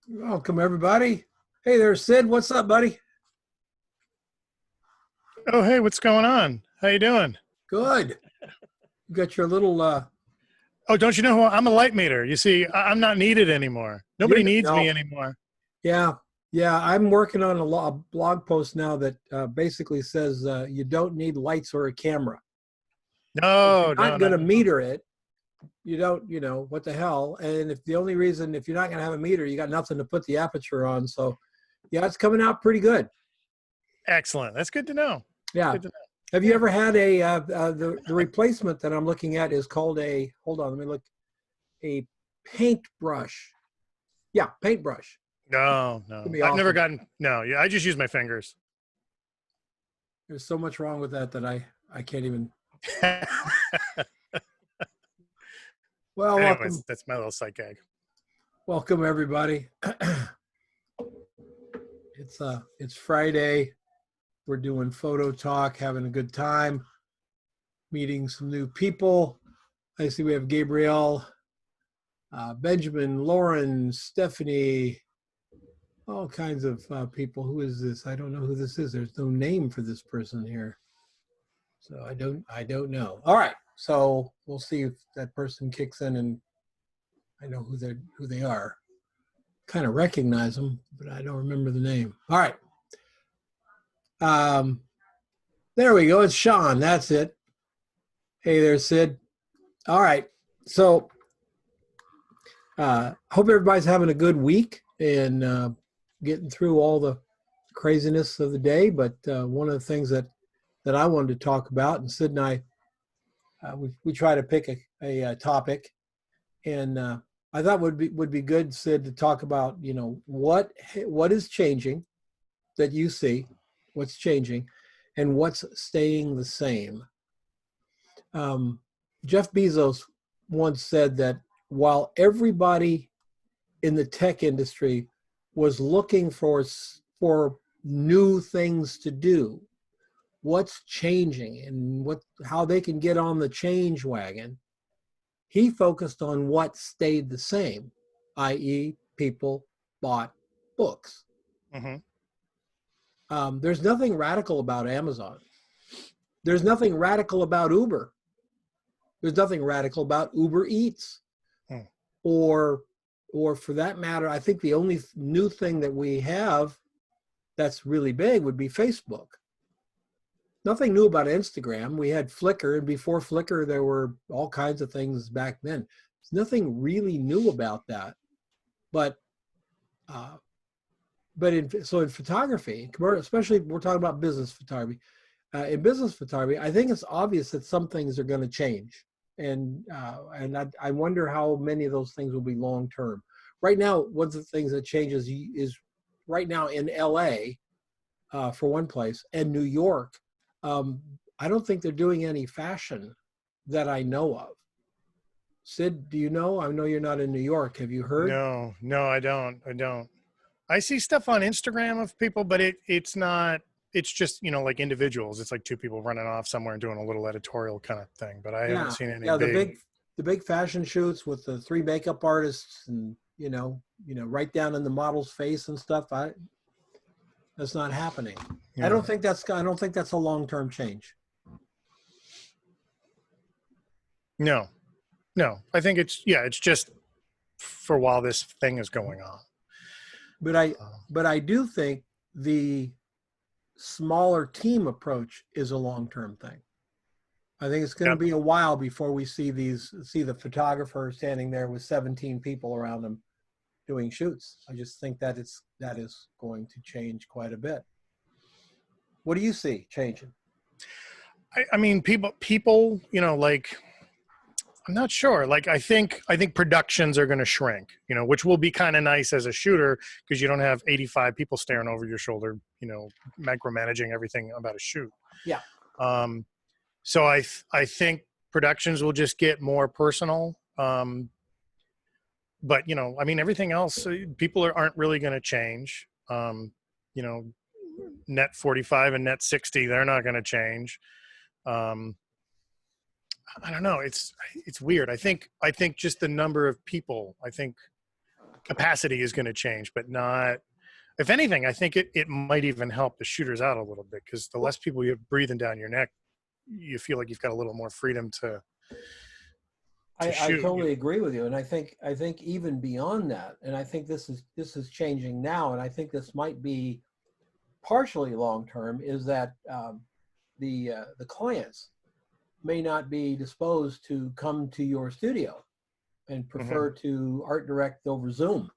Welcome, everybody. Hey there, Sid. What's up, buddy? Oh, hey, what's going on? How you doing? Good. You got your little, Oh, don't you know who I'm a light meter? You see, I'm not needed anymore. you're, Nobody needs no, me anymore. yeah, yeah. I'm working on a blog post now that basically says you don't need lights or a camera. If you're No, no, not no, going to no. meter it, you don't, what the hell? And if the only reason, if you're not going to have a meter, you got nothing to put the aperture on. So, yeah, it's coming out pretty good. Excellent. That's good to know. That's Yeah. good to know. Have you Yeah. ever had the replacement that I'm looking at is called a, hold on, let me look, a paintbrush. Yeah, paintbrush. No, It'd no. be I've never awesome. gotten, no, yeah, I just use my fingers. There's so much wrong with that that I can't even. Well, Anyways, welcome, that's my little psych gag. welcome everybody. It's Friday. We're doing photo talk, having a good time, meeting some new people. I see we have Gabrielle, Benjamin, Lauren, Stephanie, all kinds of people. Who is this? I don't know who this is. There's no name for this person here. So I don't know. All right. So we'll see if that person kicks in and I know who they are. Kind of recognize them, but I don't remember the name. All right. Um, there we go. It's Sean. That's it. Hey there, Sid. All right. So hope everybody's having a good week and getting through all the craziness of the day. But one of the things that I wanted to talk about, and Sid and I, we try to pick a topic, and I thought would be good, Sid, to talk about what is changing that you see, what's changing, and what's staying the same. Um, Jeff Bezos once said that while everybody in the tech industry was looking for new things to do, what's changing and how they can get on the change wagon, he focused on what stayed the same, i.e., people bought books. Hmm. There's nothing radical about Amazon. There's nothing radical about Uber. There's nothing radical about Uber Eats, Hmm. or for that matter, I think the only new thing that we have that's really big would be Facebook. Nothing new about Instagram. We had Flickr, and before Flickr, there were all kinds of things back then. There's nothing really new about that. But uh, in photography, especially we're talking about business photography. In business photography, I think it's obvious that some things are going to change, and I wonder how many of those things will be long term. Right now, one of the things that changes is right now in LA, for one place, and New York. Um, I don't think they're doing any fashion that I know of. Sid, do you know? I know you're not in New York. Have you heard? No, no, I don't. I don't. I see stuff on Instagram of people, but it's not. It's just like individuals. It's like two people running off somewhere and doing a little editorial kind of thing. But I haven't Yeah, seen any yeah. The big. big fashion shoots with the three makeup artists, and right down in the model's face and stuff. That's not happening. Yeah. I don't think that's a long term change. No, no. I think it's yeah. It's just for while this thing is going on. But I Um, but I do think the smaller team approach is a long term thing. I think it's going to yep. be a while before we see the photographer standing there with 17 people around him doing shoots. I just think that is going to change quite a bit. What do you see changing? I mean, people. Like I'm not sure. Like I think productions are going to shrink. Which will be kind of nice as a shooter because you don't have 85 people staring over your shoulder. Micromanaging everything about a shoot. Yeah. Um, so I think productions will just get more personal. But I mean, everything else, people aren't really going to change. You know, net 45 and net 60, they're not going to change. Um, I don't know. It's weird. I think just the number of people. I think capacity is going to change, but not. If anything, I think it might even help the shooters out a little bit, because the less people you have breathing down your neck, you feel like you've got a little more freedom to I shoot. totally agree with you, and I think even beyond that, and I think this is changing now, and I think this might be partially long term, is that the clients may not be disposed to come to your studio and prefer to art direct over Zoom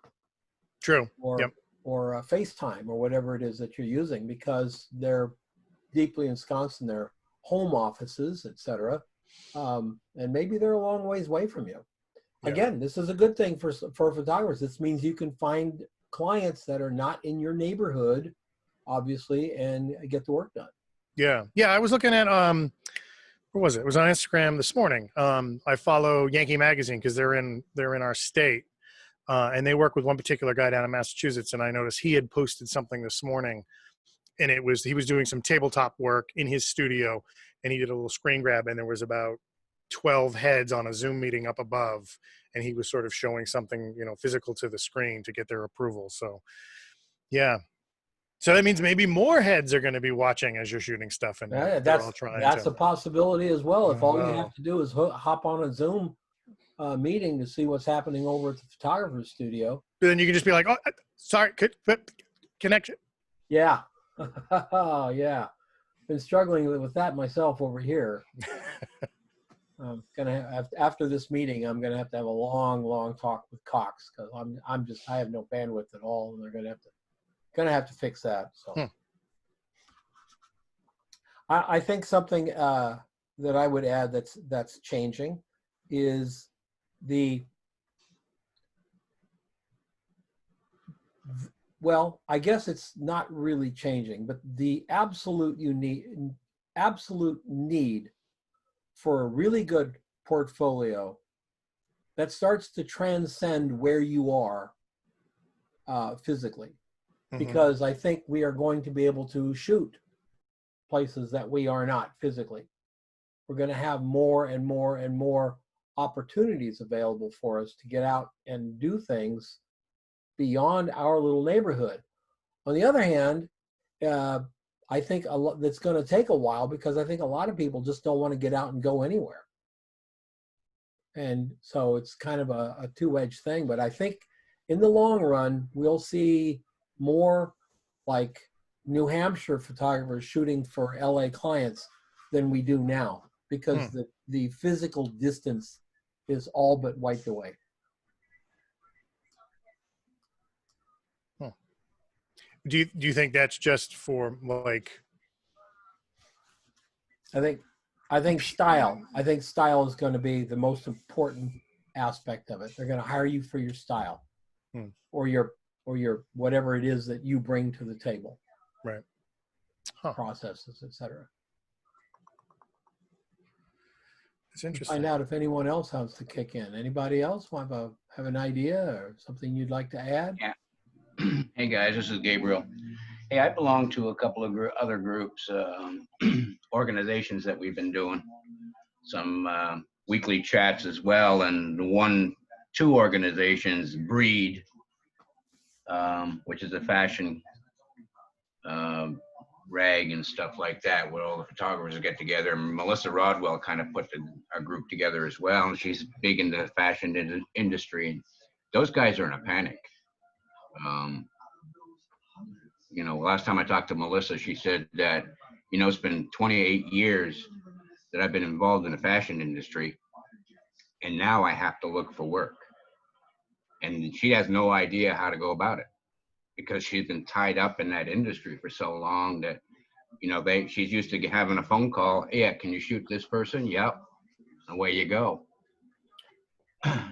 True. or Yep. or FaceTime or whatever it is that you're using, because they're deeply ensconced in their home offices, etc. And maybe they're a long ways away from you. Yeah. Again, this is a good thing for photographers. This means you can find clients that are not in your neighborhood, obviously, and get the work done. Yeah. Yeah. I was looking at where was it? It was on Instagram this morning. I follow Yankee Magazine because they're in our state, and they work with one particular guy down in Massachusetts. And I noticed he had posted something this morning, and he was doing some tabletop work in his studio, and he did a little screen grab, and there was about 12 heads on a Zoom meeting up above, and he was sort of showing something, physical to the screen to get their approval. So, yeah. So that means maybe more heads are going to be watching as you're shooting stuff, and they're all trying that's to. a possibility as well. If all you Wow. have to do is hop on a Zoom meeting to see what's happening over at the photographer's studio. But then you can just be like, oh, sorry, connection. Yeah. Yeah. Been struggling with that myself over here. I'm gonna have, after this meeting, I'm gonna have to have a long talk with Cox, because I have no bandwidth at all, and they're gonna have to fix that. So I think something that I would add that's changing is well, I guess it's not really changing, but the absolute need for a really good portfolio that starts to transcend where you are physically. Because I think we are going to be able to shoot places that we are not physically. We're going to have more and more opportunities available for us to get out and do things beyond our little neighborhood. On the other hand, I think that's going to take a while, because I think a lot of people just don't want to get out and go anywhere. And so it's kind of a two-edged thing. But I think in the long run, we'll see more like New Hampshire photographers shooting for LA clients than we do now, because the physical distance is all but wiped away. Do you think that's just for like? I think style. I think style is going to be the most important aspect of it. They're going to hire you for your style, or your whatever it is that you bring to the table. Right. Processes, etc. It's interesting. Find out if anyone else wants to kick in. Anybody else have an idea or something you'd like to add? Yeah. Hey guys, this is Gabriel. Hey, I belong to a couple of other groups, organizations that we've been doing some weekly chats as well. And two organizations, Breed, which is a fashion rag and stuff like that, where all the photographers get together. Melissa Rodwell kind of put a group together as well, and she's big in the fashion industry. And those guys are in a panic. Last time I talked to Melissa, she said that, it's been 28 years that I've been involved in the fashion industry, and now I have to look for work. And she has no idea how to go about it, because she's been tied up in that industry for so long that, she's used to having a phone call. Yeah, can you shoot this person? Yep. Away you go.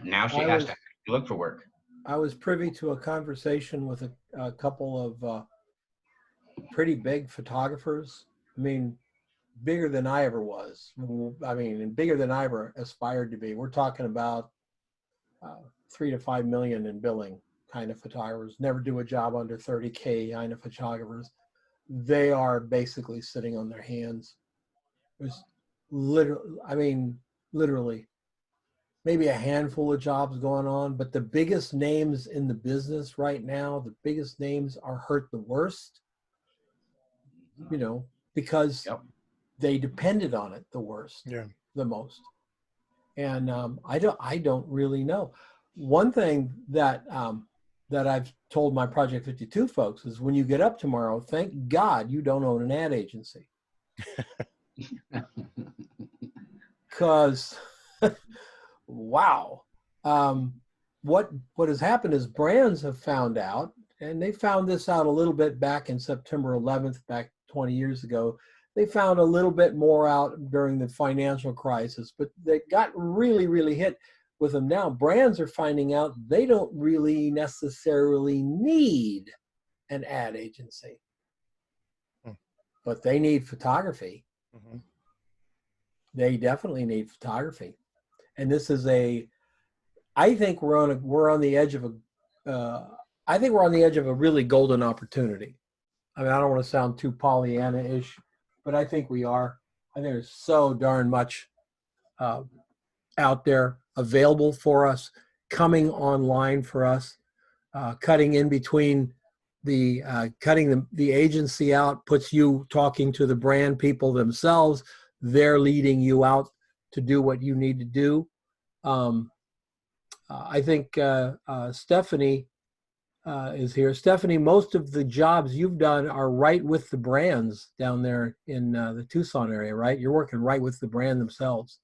Now she has to look for work. I was privy to a conversation with a couple of pretty big photographers. I mean, bigger than I ever was. I mean, and bigger than I ever aspired to be. We're talking about 3 to 5 million in billing kind of photographers. Never do a job under 30K kind of photographers. They are basically sitting on their hands. There's literally, maybe a handful of jobs going on, but the biggest names in the business right now, the biggest names are hurt the worst, you know, because Yep. they depended on it the worst, Yeah. the most. And I don't really know. One thing that that I've told my Project 52 folks is when you get up tomorrow, thank God you don't own an ad agency. Because, wow, what has happened is brands have found out, and they found this out a little bit back in September 11th, back 20 years ago. They found a little bit more out during the financial crisis, but they got really, really hit with them now. Brands are finding out they don't really necessarily need an ad agency, but they need photography. Mhm. They definitely need photography. And this is I think we're on the edge of I think we're on the edge of a really golden opportunity. I mean, I don't want to sound too Pollyanna-ish, but I think we are. I think there's so darn much out there available for us, coming online for us, cutting in between cutting the agency out puts you talking to the brand people themselves. They're leading you out to do what you need to do. I think Stephanie is here. Stephanie, most of the jobs you've done are right with the brands down there in the Tucson area, right? You're working right with the brand themselves.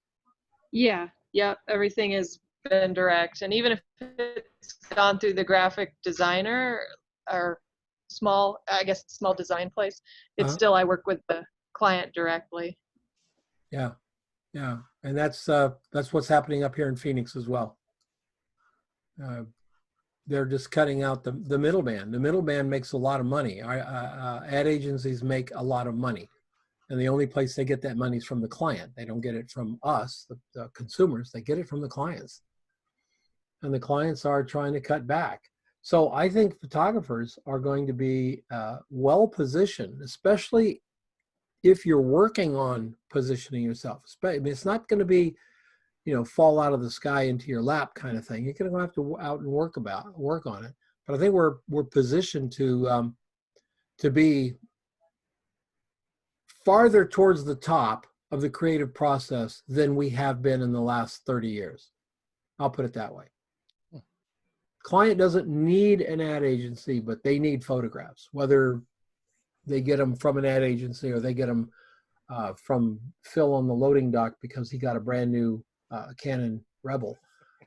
Yeah, yep. Everything has been direct. And even if it's gone through the graphic designer or small design place, it's still, I work with the client directly. Yeah, yeah. And that's what's happening up here in Phoenix as well. They're just cutting out the middleman. The middleman makes a lot of money. Ad agencies make a lot of money. And the only place they get that money is from the client. They don't get it from us, the consumers. They get it from the clients. And the clients are trying to cut back. So I think photographers are going to be well positioned, especially if you're working on positioning yourself. I mean, it's not going to be, you know, fall out of the sky into your lap kind of thing. You're going to have to out and work on it. But I think we're positioned to be farther towards the top of the creative process than we have been in the last 30 years. I'll put it that way. Client doesn't need an ad agency, but they need photographs, whether they get them from an ad agency or they get them from Phil on the loading dock because he got a brand new Canon Rebel.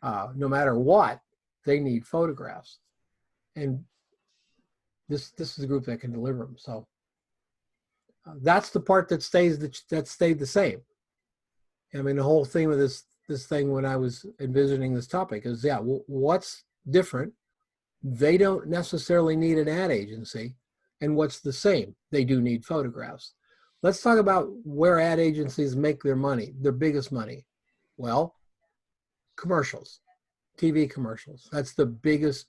No matter what, they need photographs. And this is a group that can deliver them. So that's the part that stayed the same. I mean, the whole theme of this thing when I was envisioning this topic is, yeah, well, what's different? They don't necessarily need an ad agency. And what's the same? They do need photographs. Let's talk about where ad agencies make their money, their biggest money. Well, commercials, TV commercials. That's the biggest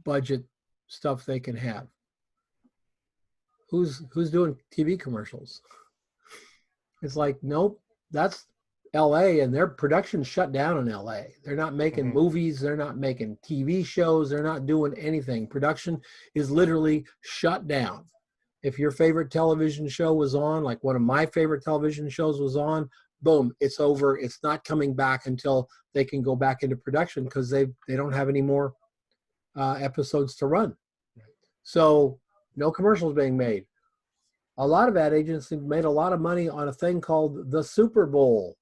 budget stuff they can have. Who's doing TV commercials? It's like, nope, that's LA, and their production shut down in LA. They're not making movies, they're not making TV shows, they're not doing anything. Production is literally shut down. If your favorite television show was on, like one of my favorite television shows was on, boom, it's over. It's not coming back until they can go back into production because they don't have any more episodes to run. So no commercials being made. A lot of ad agencies made a lot of money on a thing called the Super Bowl.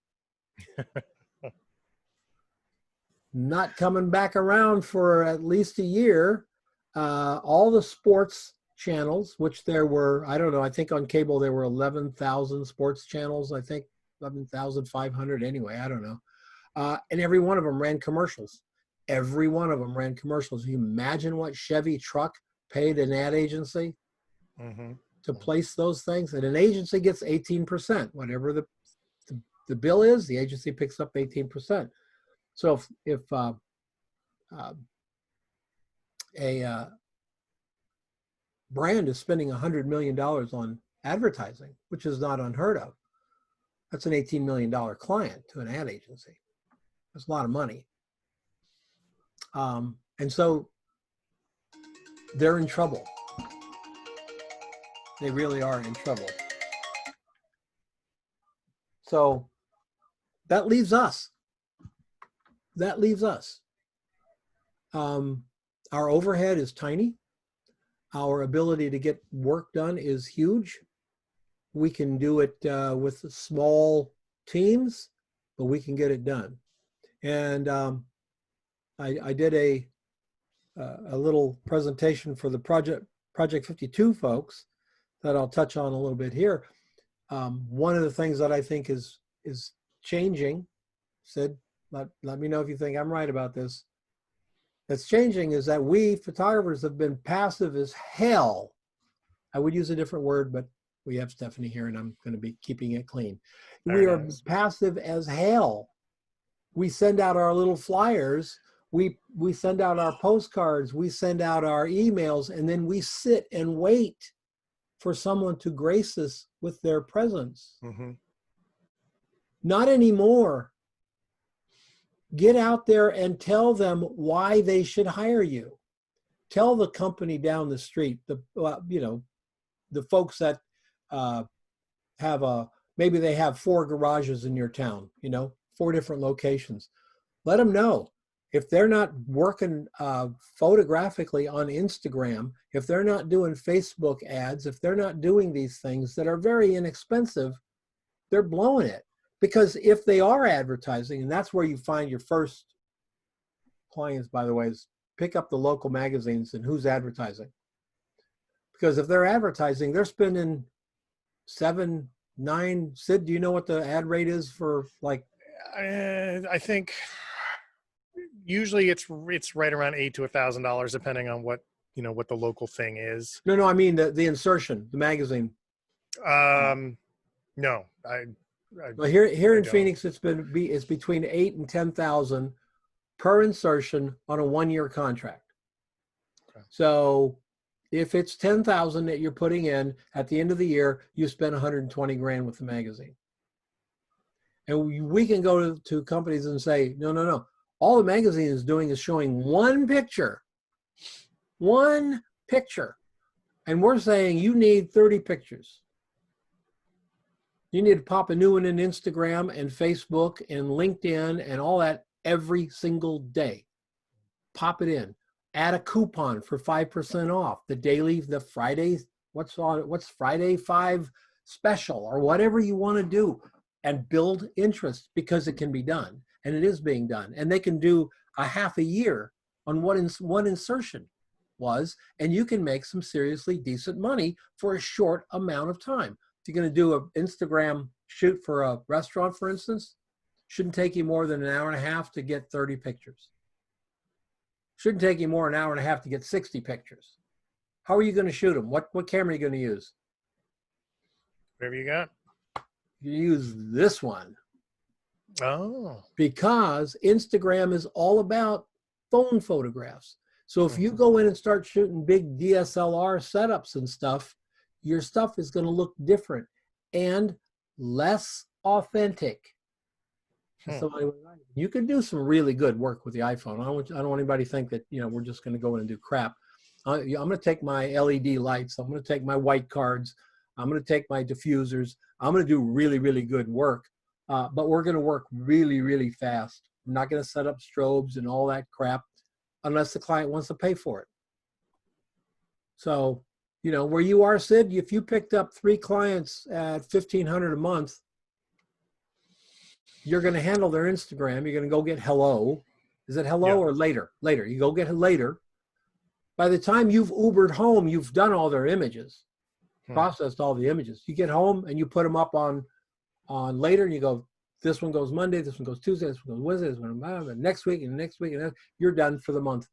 Not coming back around for at least a year. All the sports channels, which there were, I don't know, I think on cable there were 11,000 sports channels, I think 11,500 anyway, I don't know. And every one of them ran commercials. Every one of them ran commercials. You imagine what Chevy truck paid an ad agency to place those things? And an agency gets 18%. Whatever the bill is, the agency picks up 18%. So if a brand is spending $100 million on advertising, which is not unheard of, that's an $18 million client to an ad agency. That's a lot of money. And so they're in trouble. They really are in trouble. So that leaves us. That leaves us. Our overhead is tiny. Our ability to get work done is huge. We can do it with small teams, but we can get it done. And I did a little presentation for the Project 52 folks that I'll touch on a little bit here. One of the things that I think is changing, Sid, let me know if you think I'm right about this, that's changing is that we photographers have been passive as hell. I would use a different word, but we have Stephanie here and I'm going to be keeping it clean. We are passive as hell. We send out our little flyers. We send out our postcards. We send out our emails, and then we sit and wait for someone to grace us with their presence. Mm-hmm. Not anymore. Get out there and tell them why they should hire you. Tell the company down the street, the folks that maybe they have 4 garages in your town, 4 different locations. Let them know. If they're not working photographically on Instagram, if they're not doing Facebook ads, if they're not doing these things that are very inexpensive, they're blowing it. Because if they are advertising, and that's where you find your first clients, by the way, is pick up the local magazines and who's advertising. Because if they're advertising, they're spending 7, 9. Sid, do you know what the ad rate is for like? I think usually it's right around $800 to $1,000, depending on what the local thing is. No, I mean the insertion, the magazine. No, Well, here in Phoenix, it's between 8,000 and 10,000 per insertion on a 1-year contract. Okay. So if it's 10,000 that you're putting in at the end of the year, you spend 120 grand with the magazine. And we can go to companies and say, no. All the magazine is doing is showing one picture. And we're saying you need 30 pictures. You need to pop a new one in Instagram and Facebook and LinkedIn and all that every single day. Pop it in. Add a coupon for 5% off. The Friday, what's Friday 5 special or whatever you want to do, and build interest, because it can be done and it is being done. And they can do a half a year on what one insertion was, and you can make some seriously decent money for a short amount of time. If you're going to do an Instagram shoot for a restaurant, for instance, shouldn't take you more than an hour and a half to get 30 pictures. Shouldn't take you more than an hour and a half to get 60 pictures. How are you going to shoot them? What camera are you going to use? Whatever you got. You use this one. Oh. Because Instagram is all about phone photographs. So if you go in and start shooting big DSLR setups and stuff, your stuff is going to look different and less authentic. You can do some really good work with the iPhone. I don't want anybody to think that we're just going to go in and do crap. I'm going to take my LED lights. I'm going to take my white cards. I'm going to take my diffusers. I'm going to do really, really good work. But we're going to work really, really fast. I'm not going to set up strobes and all that crap unless the client wants to pay for it. So, where you are, Sid, if you picked up 3 clients at $1,500 a month, you're going to handle their Instagram. You're going to go get hello. Is it hello or later? Later. You go get later. By the time you've Ubered home, you've done all their images, processed all the images. You get home and you put them up on later, and you go, this one goes Monday, this one goes Tuesday, this one goes Wednesday, this one goes next week, and next week, and you're done for the month.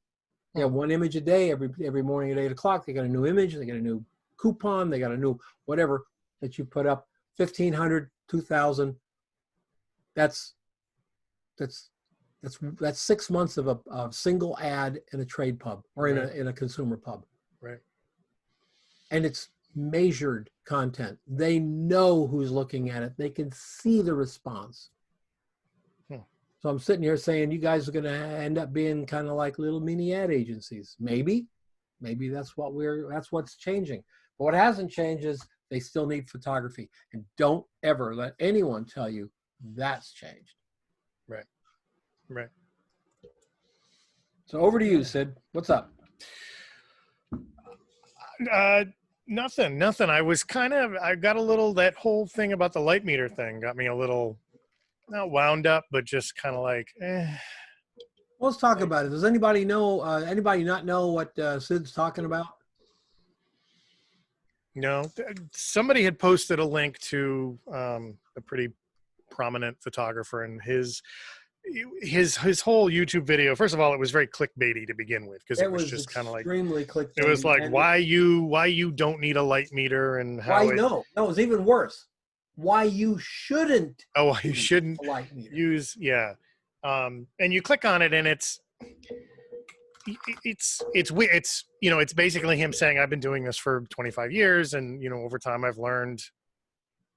They have 1 image a day every morning at 8 o'clock. They got a new image. They got a new coupon. They got a new whatever that you put up. 1,500, 2,000. That's 6 months of a single ad in a trade pub or in a consumer pub. Right. And it's measured content. They know who's looking at it. They can see the response. So I'm sitting here saying you guys are going to end up being kind of like little mini ad agencies. Maybe that's what's changing. But what hasn't changed is they still need photography. And don't ever let anyone tell you that's changed. Right. Right. So over to you, Sid. What's up? Nothing. I got a little, that whole thing about the light meter thing got me a little, not wound up, but just kind of like, Let's talk about it. Does anybody know, anybody not know what Sid's talking about? no. Somebody had posted a link to a pretty prominent photographer, and his whole YouTube video. First of all, it was very clickbaity to begin with, because it was just kind of like, extremely clickbait. it was like, why you don't need a light meter, and how why no, it's even worse. Why you shouldn't. You shouldn't a light meter. use, yeah. And you click on it, and it's it's basically him saying, I've been doing this for 25 years, and over time I've learned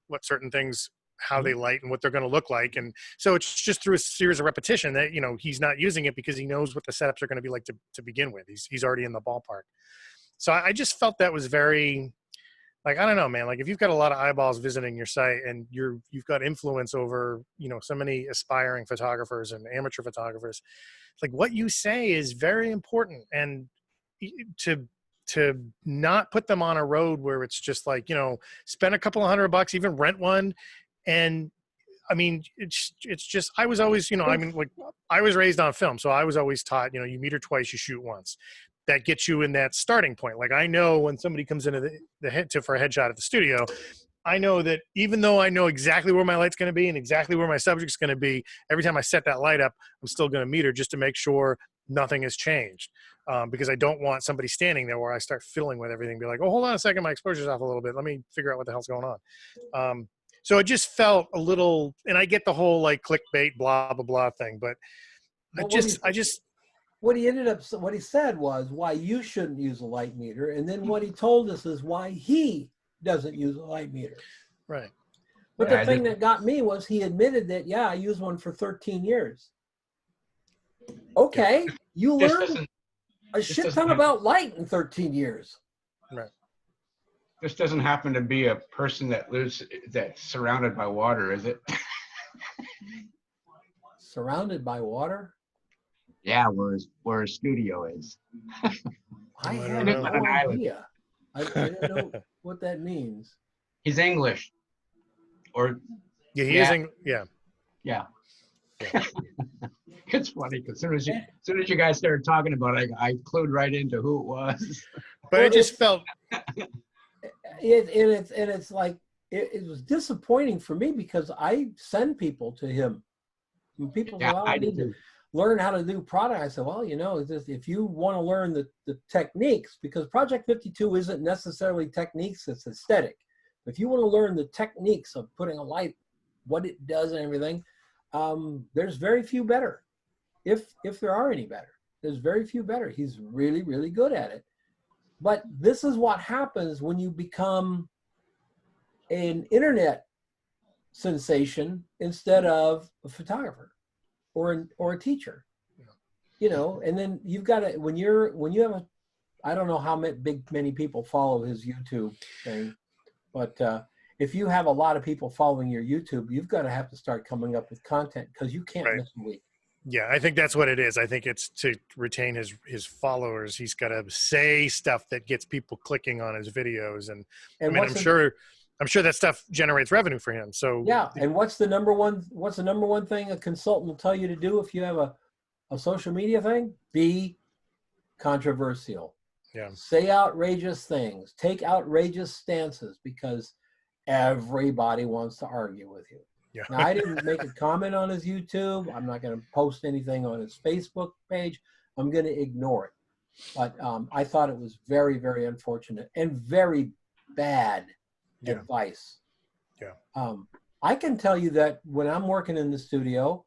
what certain things, how they light and what they're going to look like. And so it's just through a series of repetition that he's not using it because he knows what the setups are going to be like to begin with. He's already in the ballpark. So I just felt that was very, like, I don't know, man, like if you've got a lot of eyeballs visiting your site and you've got influence over so many aspiring photographers and amateur photographers, like what you say is very important. And to not put them on a road where it's just like, spend a couple of $100, even rent one. And I mean, it's just, I was always, like I was raised on film. So I was always taught, you meter twice, you shoot once. That gets you in that starting point. Like I know when somebody comes into for a headshot at the studio, I know that even though I know exactly where my light's going to be and exactly where my subject's going to be, every time I set that light up, I'm still going to meter just to make sure nothing has changed. Because I don't want somebody standing there where I start fiddling with everything, be like, oh, hold on a second, my exposure's off a little bit. Let me figure out what the hell's going on. So it just felt a little, and I get the whole like clickbait, blah, blah, blah thing, but what he said was why you shouldn't use a light meter. And then what he told us is why he doesn't use a light meter. Right. But the thing that got me was he admitted that, yeah, I used one for 13 years. Okay. You learned a shit ton about light in 13 years. Right. This doesn't happen to be a person that's surrounded by water, is it? Surrounded by water? Yeah, where his studio is. I have no idea. I don't know what that means. He's English. Or yeah, he is. Yeah. It's funny because as soon as you guys started talking about it, I clued right into who it was. But I just felt it's like it was disappointing for me because I send people to him. And people say, "Well, I need to learn how to do product." I said, "Well, if you want to learn the techniques, because Project 52 isn't necessarily techniques; it's aesthetic. If you want to learn the techniques of putting a light, what it does, and everything, there's very few better. If there are any better, there's very few better. He's really, really good at it." But this is what happens when you become an internet sensation instead of a photographer or a teacher. And then you've got to, when you have I don't know how many people follow his YouTube thing, but if you have a lot of people following your YouTube, you've got to have to start coming up with content because you can't miss a week. Yeah, I think that's what it is. I think it's to retain his followers. He's got to say stuff that gets people clicking on his videos, and I mean, I'm sure that stuff generates revenue for him. So yeah, and what's the number one thing a consultant will tell you to do if you have a social media thing? Be controversial. Yeah. Say outrageous things. Take outrageous stances because everybody wants to argue with you. Yeah. Now, I didn't make a comment on his YouTube. I'm not going to post anything on his Facebook page. I'm going to ignore it. But I thought it was very, very unfortunate and very bad advice. Yeah. I can tell you that when I'm working in the studio,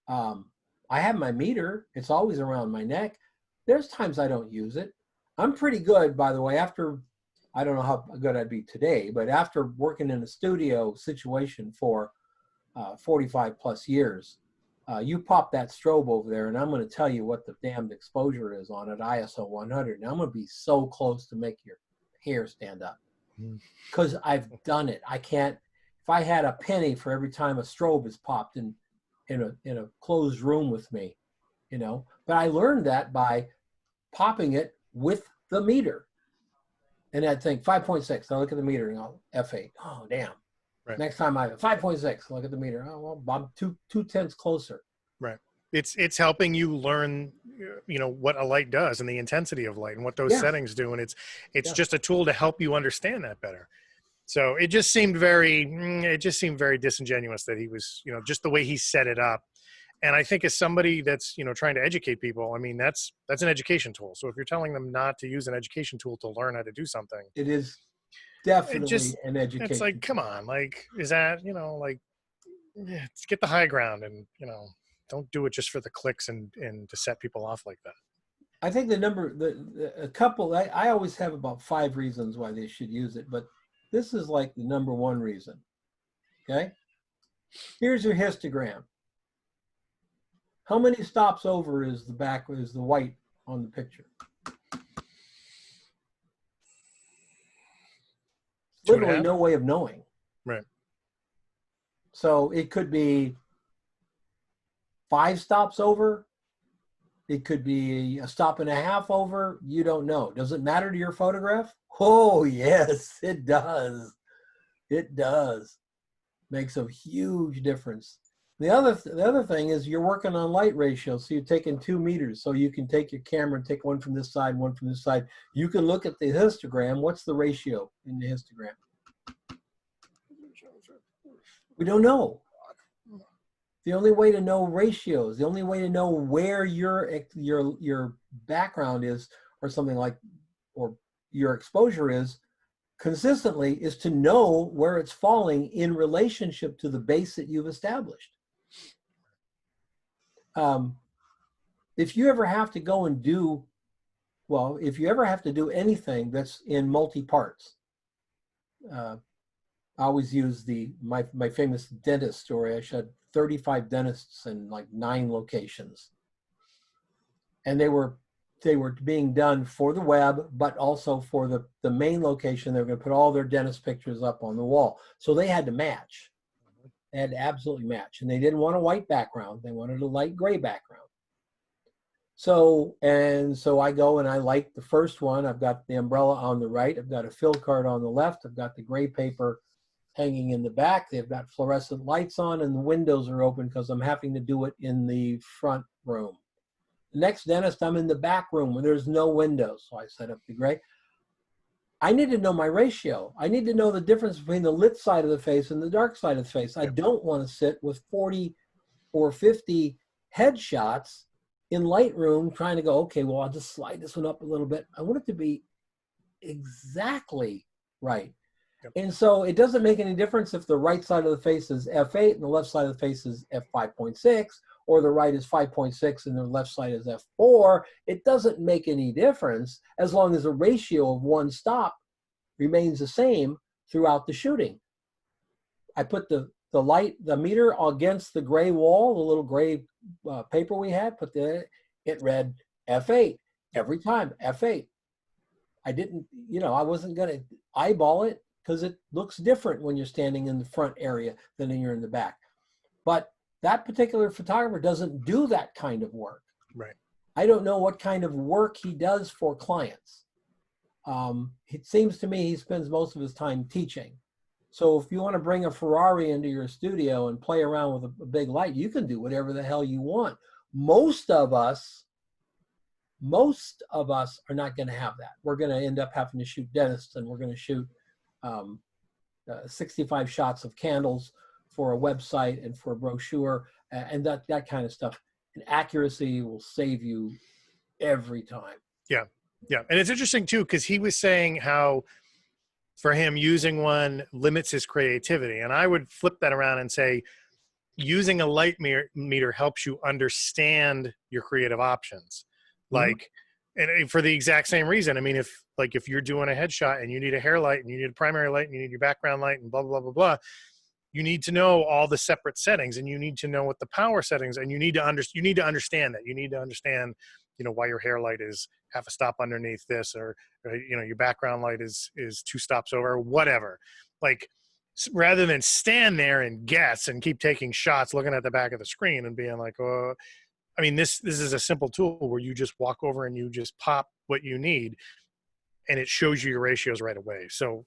I have my meter. It's always around my neck. There's times I don't use it. I'm pretty good, by the way, after, I don't know how good I'd be today, but after working in a studio situation for 45 plus years, you pop that strobe over there, and I'm going to tell you what the damned exposure is on it, ISO 100. And I'm going to be so close to make your hair stand up because I've done it. I can't. If I had a penny for every time a strobe is popped in a closed room with me, you know. But I learned that by popping it with the meter. And I'd think 5.6. I look at the meter and go F8. Oh, damn. Right. Next time I 5.6. Look at the meter. Oh, well, I'm two tenths closer. Right. It's helping you learn, you know, what a light does and the intensity of light and what those settings do. And it's just a tool to help you understand that better. So it just seemed very disingenuous that he was, you know, just the way he set it up. And I think as somebody that's, you know, trying to educate people, I mean, that's an education tool. So if you're telling them not to use an education tool to learn how to do something, it is definitely an education. It's like, come on, like, is that, you know, like, let's get the high ground and, you know, don't do it just for the clicks and to set people off like that. I think a couple, I always have about 5 reasons why they should use it, but this is like the number 1 reason. Okay. Here's your histogram. How many stops over is the white on the picture? Literally no way of knowing. Right. So it could be 5 stops over. It could be a stop and a half over. You don't know. Does it matter to your photograph? Oh, yes, it does. It does. Makes a huge difference. The other thing is you're working on light ratio. So you're taking 2 meters. So you can take your camera and take one from this side, one from this side. You can look at the histogram. What's the ratio in the histogram? We don't know. The only way to know ratios, the only way to know where your background is or something like, or your exposure is consistently, is to know where it's falling in relationship to the base that you've established. If you ever have to go and do, well, if you ever have to do anything that's in multi-parts, I always use my famous dentist story. I showed 35 dentists in like 9 locations. And they were being done for the web, but also for the main location. They were going to put all their dentist pictures up on the wall. So they had to match. They had to absolutely match. And they didn't want a white background. They wanted a light gray background. So I go and I light the first one. I've got the umbrella on the right. I've got a fill card on the left. I've got the gray paper hanging in the back. They've got fluorescent lights on and the windows are open because I'm having to do it in the front room. The next dentist, I'm in the back room where there's no windows. So I set up the gray. I need to know my ratio. I need to know the difference between the lit side of the face and the dark side of the face. I don't want to sit with 40 or 50 headshots in Lightroom trying to go, okay, well, I'll just slide this one up a little bit. I want it to be exactly right. And so it doesn't make any difference if the right side of the face is f8 and the left side of the face is f5.6, or the right is 5.6 and the left side is f4. It doesn't make any difference as long as the ratio of one stop remains the same throughout the shooting. I put the meter against the gray wall, the little gray paper we had, it read f8 every time, f8. I didn't, I wasn't going to eyeball it, because it looks different when you're standing in the front area than when you're in the back. But that particular photographer doesn't do that kind of work. Right. I don't know what kind of work he does for clients. It seems to me he spends most of his time teaching. So if you want to bring a Ferrari into your studio and play around with a big light, you can do whatever the hell you want. Most of us are not going to have that. We're going to end up having to shoot dentists, and we're going to shoot 65 shots of candles for a website and for a brochure and that kind of stuff. And accuracy will save you every time. Yeah. And it's interesting too, because he was saying how for him using one limits his creativity. And I would flip that around and say, using a light meter helps you understand your creative options. Like, and for the exact same reason. I mean, if you're doing a headshot and you need a hair light and you need a primary light and you need your background light and blah, blah, blah, blah, blah, you need to know all the separate settings, and you need to know what the power settings, and you need to understand that. You need to understand, why your hair light is half a stop underneath this, or your background light is 2 stops over, whatever. Like, rather than stand there and guess and keep taking shots, looking at the back of the screen and being like, oh, I mean, this is a simple tool where you just walk over and you just pop what you need, and it shows you your ratios right away. So,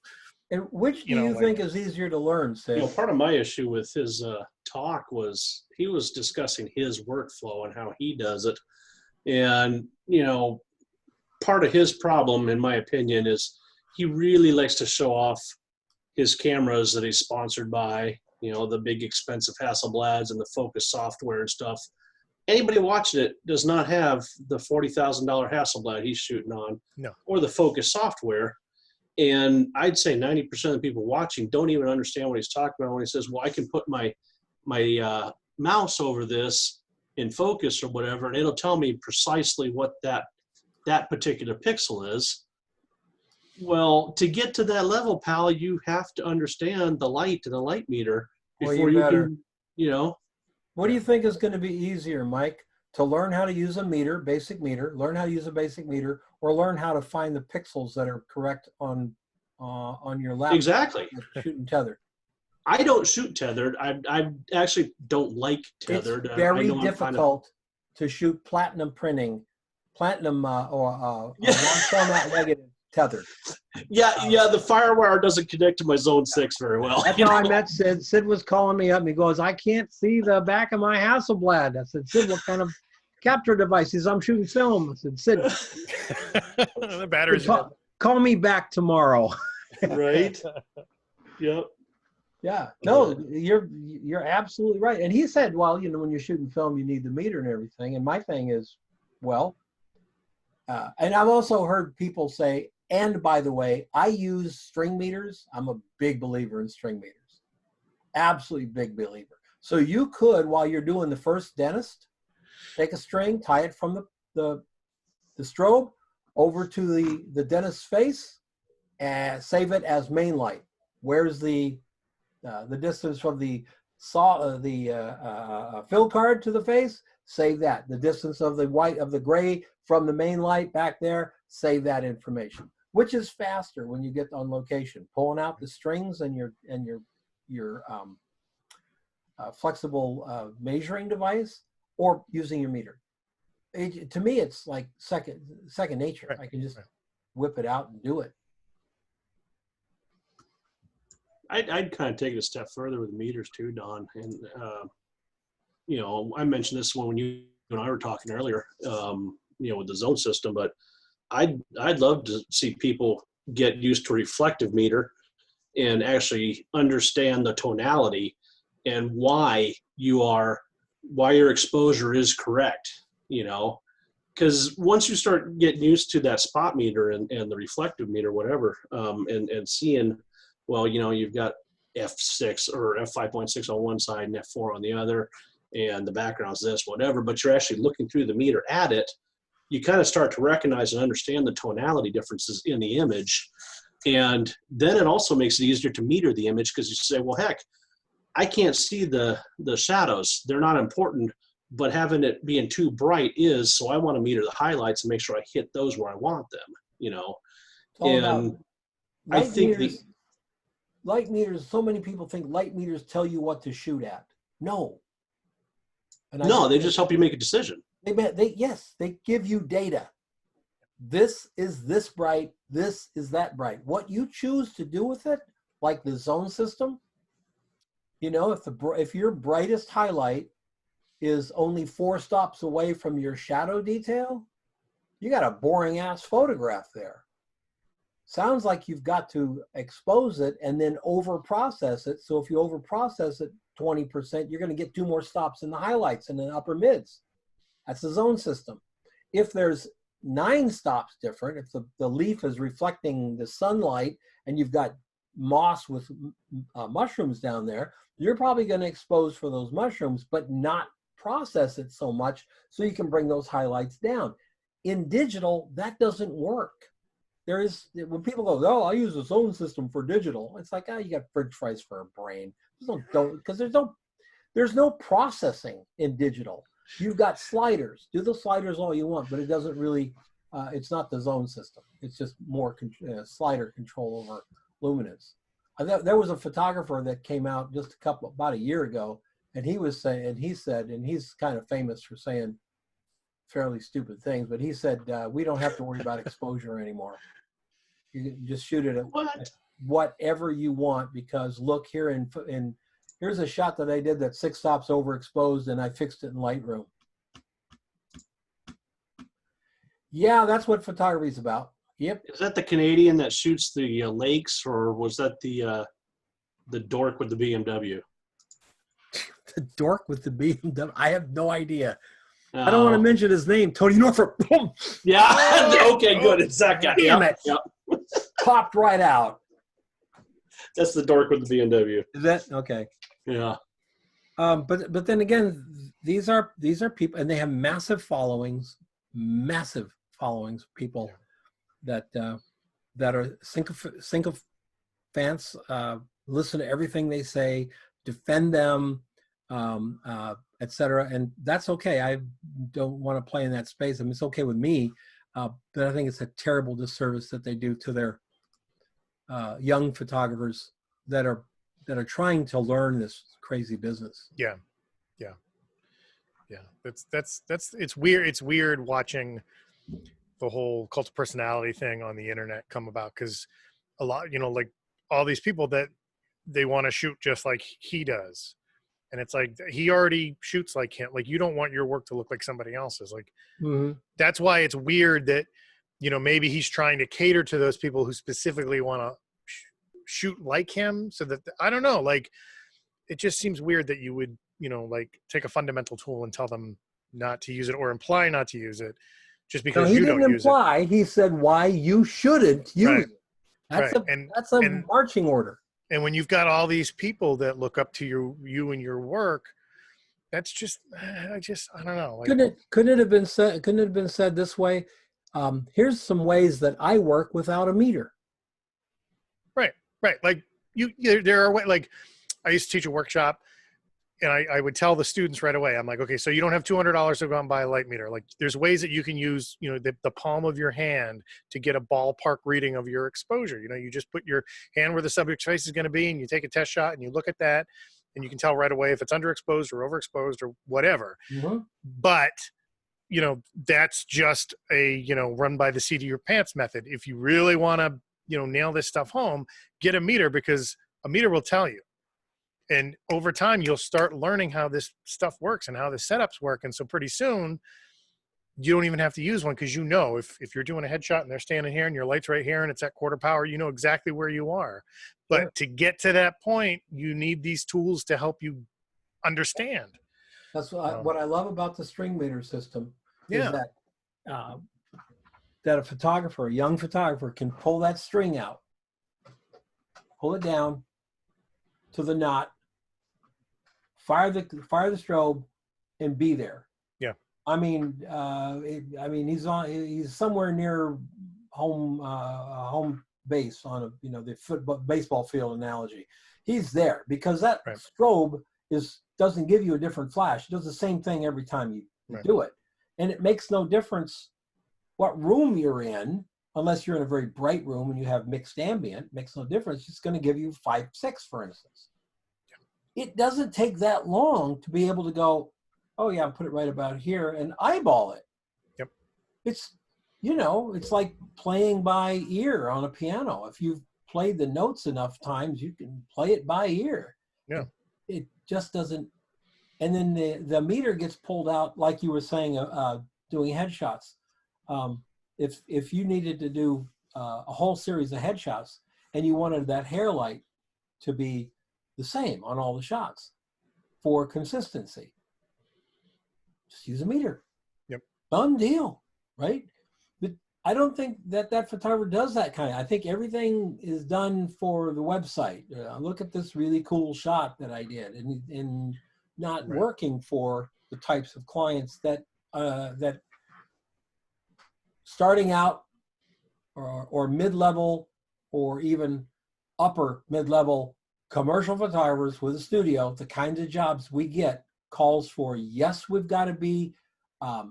And which do you think is easier to learn, Sid? Part of my issue with his talk was he was discussing his workflow and how he does it. And, part of his problem, in my opinion, is he really likes to show off his cameras that he's sponsored by, the big expensive Hasselblads and the Focus software and stuff. Anybody watching it does not have the $40,000 Hasselblad he's shooting on, No. or the Focus software. And I'd say 90% of the people watching don't even understand what he's talking about when he says, well, I can put my mouse over this in focus or whatever, and it'll tell me precisely what that particular pixel is. Well, to get to that level, pal, you have to understand the light and the light meter before you can, What do you think is going to be easier, Mike? To learn how to use a meter, basic meter, learn how to use a basic meter, or learn how to find the pixels that are correct on your laptop? Exactly. Shooting tethered. I don't shoot tethered. I actually don't like tethered. It's very difficult to shoot platinum printing, platinum or Yeah. long format negative tethered. Yeah, the FireWire doesn't connect to my Zone 6 very well. That's how I met Sid. Sid was calling me up and he goes, I can't see the back of my Hasselblad. I said, Sid, what kind of capture device? He says, I'm shooting film. I said, Sid, the batteries. call me back tomorrow. Right? Yep. Yeah, no, you're absolutely right. And he said, well, when you're shooting film, you need the meter and everything. And my thing is, well, and I've also heard people say, and by the way, I use string meters. I'm a big believer in string meters, absolutely big believer. So you could, while you're doing the first dentist, take a string, tie it from the strobe over to the dentist's face, and save it as main light. Where's the distance from the fill card to the face? Save that. The distance of the gray from the main light back there, save that information. Which is faster when you get on location, pulling out the strings and your flexible measuring device, or using your meter. To me, it's like second nature. Right. I can just whip it out and do it. I'd kind of take it a step further with meters too, Don. And, I mentioned this when you and I were talking earlier, with the zone system, but I'd love to see people get used to a reflective meter and actually understand the tonality and why your exposure is correct, because once you start getting used to that spot meter and the reflective meter, whatever, and seeing, well, you've got F6 or F5.6 on one side and F4 on the other, and the background's this, whatever, but you're actually looking through the meter at it, you kind of start to recognize and understand the tonality differences in the image. And then it also makes it easier to meter the image, because you say, well, heck, I can't see the shadows. They're not important, but having it being too bright is, so I want to meter the highlights and make sure I hit those where I want them, And I think light meters, so many people think light meters tell you what to shoot at. No. No, they just help you make a decision. They give you data. This is this bright, this is that bright. What you choose to do with it, like the zone system, if your brightest highlight is only 4 stops away from your shadow detail, you got a boring ass photograph there. Sounds like you've got to expose it and then over process it. So if you over process it 20%, you're going to get 2 more stops in the highlights and the upper mids. That's the zone system. If there's 9 stops different, if the leaf is reflecting the sunlight and you've got moss with mushrooms down there, you're probably going to expose for those mushrooms, but not process it so much so you can bring those highlights down. In digital, that doesn't work. When people go, oh, I use the zone system for digital, it's like, you got french fries for a brain. Because there's no processing in digital. You've got sliders. Do the sliders all you want, but it doesn't really. It's not the zone system. It's just more slider control over luminance. There was a photographer that came out just about a year ago, and he was saying, and he's kind of famous for saying fairly stupid things, but he said we don't have to worry about exposure anymore. You can just shoot it at whatever you want, because look here here's a shot that I did that's 6 stops overexposed, and I fixed it in Lightroom. Yeah, that's what photography is about. Yep. Is that the Canadian that shoots the lakes, or was that the dork with the BMW? The dork with the BMW. I have no idea. I don't want to mention his name. Tony Norfolk. Yeah. Okay, good. It's that guy. Damn Yep, it. yep. Popped right out. That's the dork with the BMW. Is that okay? Yeah. But then again, these are people, and they have massive followings of people that are sycophants, listen to everything they say, defend them, etc. And that's okay. I don't want to play in that space. I mean, it's okay with me, but I think it's a terrible disservice that they do to their young photographers that are trying to learn this crazy business. Yeah. That's it's weird. It's weird watching the whole cult of personality thing on the internet come about, because a lot, like all these people that they want to shoot just like he does. And it's like, he already shoots like him. Like, you don't want your work to look like somebody else's. Like, That's why it's weird that, maybe he's trying to cater to those people who specifically want to shoot like him, so that, I don't know, like, it just seems weird that you would, like, take a fundamental tool and tell them not to use it, or imply not to use it, just because you don't use it. He didn't imply. He said why you shouldn't use it. That's a marching order. And when you've got all these people that look up to you and your work, that's just, I don't know. Like, Couldn't it have been said this way? Here's some ways that I work without a meter. Right. Like, there are ways, like, I used to teach a workshop, and I would tell the students right away, I'm like, okay, so you don't have $200 to go out and buy a light meter. Like, there's ways that you can use, the palm of your hand to get a ballpark reading of your exposure. You just put your hand where the subject's face is going to be, and you take a test shot, and you look at that, and you can tell right away if it's underexposed or overexposed or whatever. Mm-hmm. But, that's just a, run by the seat of your pants method. If you really want to, nail this stuff home, get a meter, because a meter will tell you. And over time, you'll start learning how this stuff works and how the setups work. And so pretty soon, you don't even have to use one, because if you're doing a headshot and they're standing here and your light's right here and it's at quarter power, you know exactly where you are. But to get to that point, you need these tools to help you understand. That's what I love about the string meter system. Is that a young photographer, can pull that string out, pull it down to the knot, fire the strobe, and be there. Yeah. I mean, he's somewhere near home base on the baseball field analogy. He's there because that strobe doesn't give you a different flash. It does the same thing every time you do it, and it makes no difference what room you're in, unless you're in a very bright room and you have mixed ambient. Makes no difference. It's going to give you 5.6, for instance. It doesn't take that long to be able to go, oh yeah, I'll put it right about here and eyeball it. Yep. It's, it's like playing by ear on a piano. If you've played the notes enough times, you can play it by ear. Yeah. It just doesn't. And then the meter gets pulled out, like you were saying, doing headshots. If you needed to do a whole series of headshots and you wanted that hair light to be the same on all the shots for consistency, just use a meter. Yep. Done deal, right? But I don't think that photographer does that kind of. I think everything is done for the website. Look at this really cool shot that I did, and not working for the types of clients that starting out or mid-level or even upper mid-level commercial photographers with a studio, the kinds of jobs we get calls for, yes, we've got to be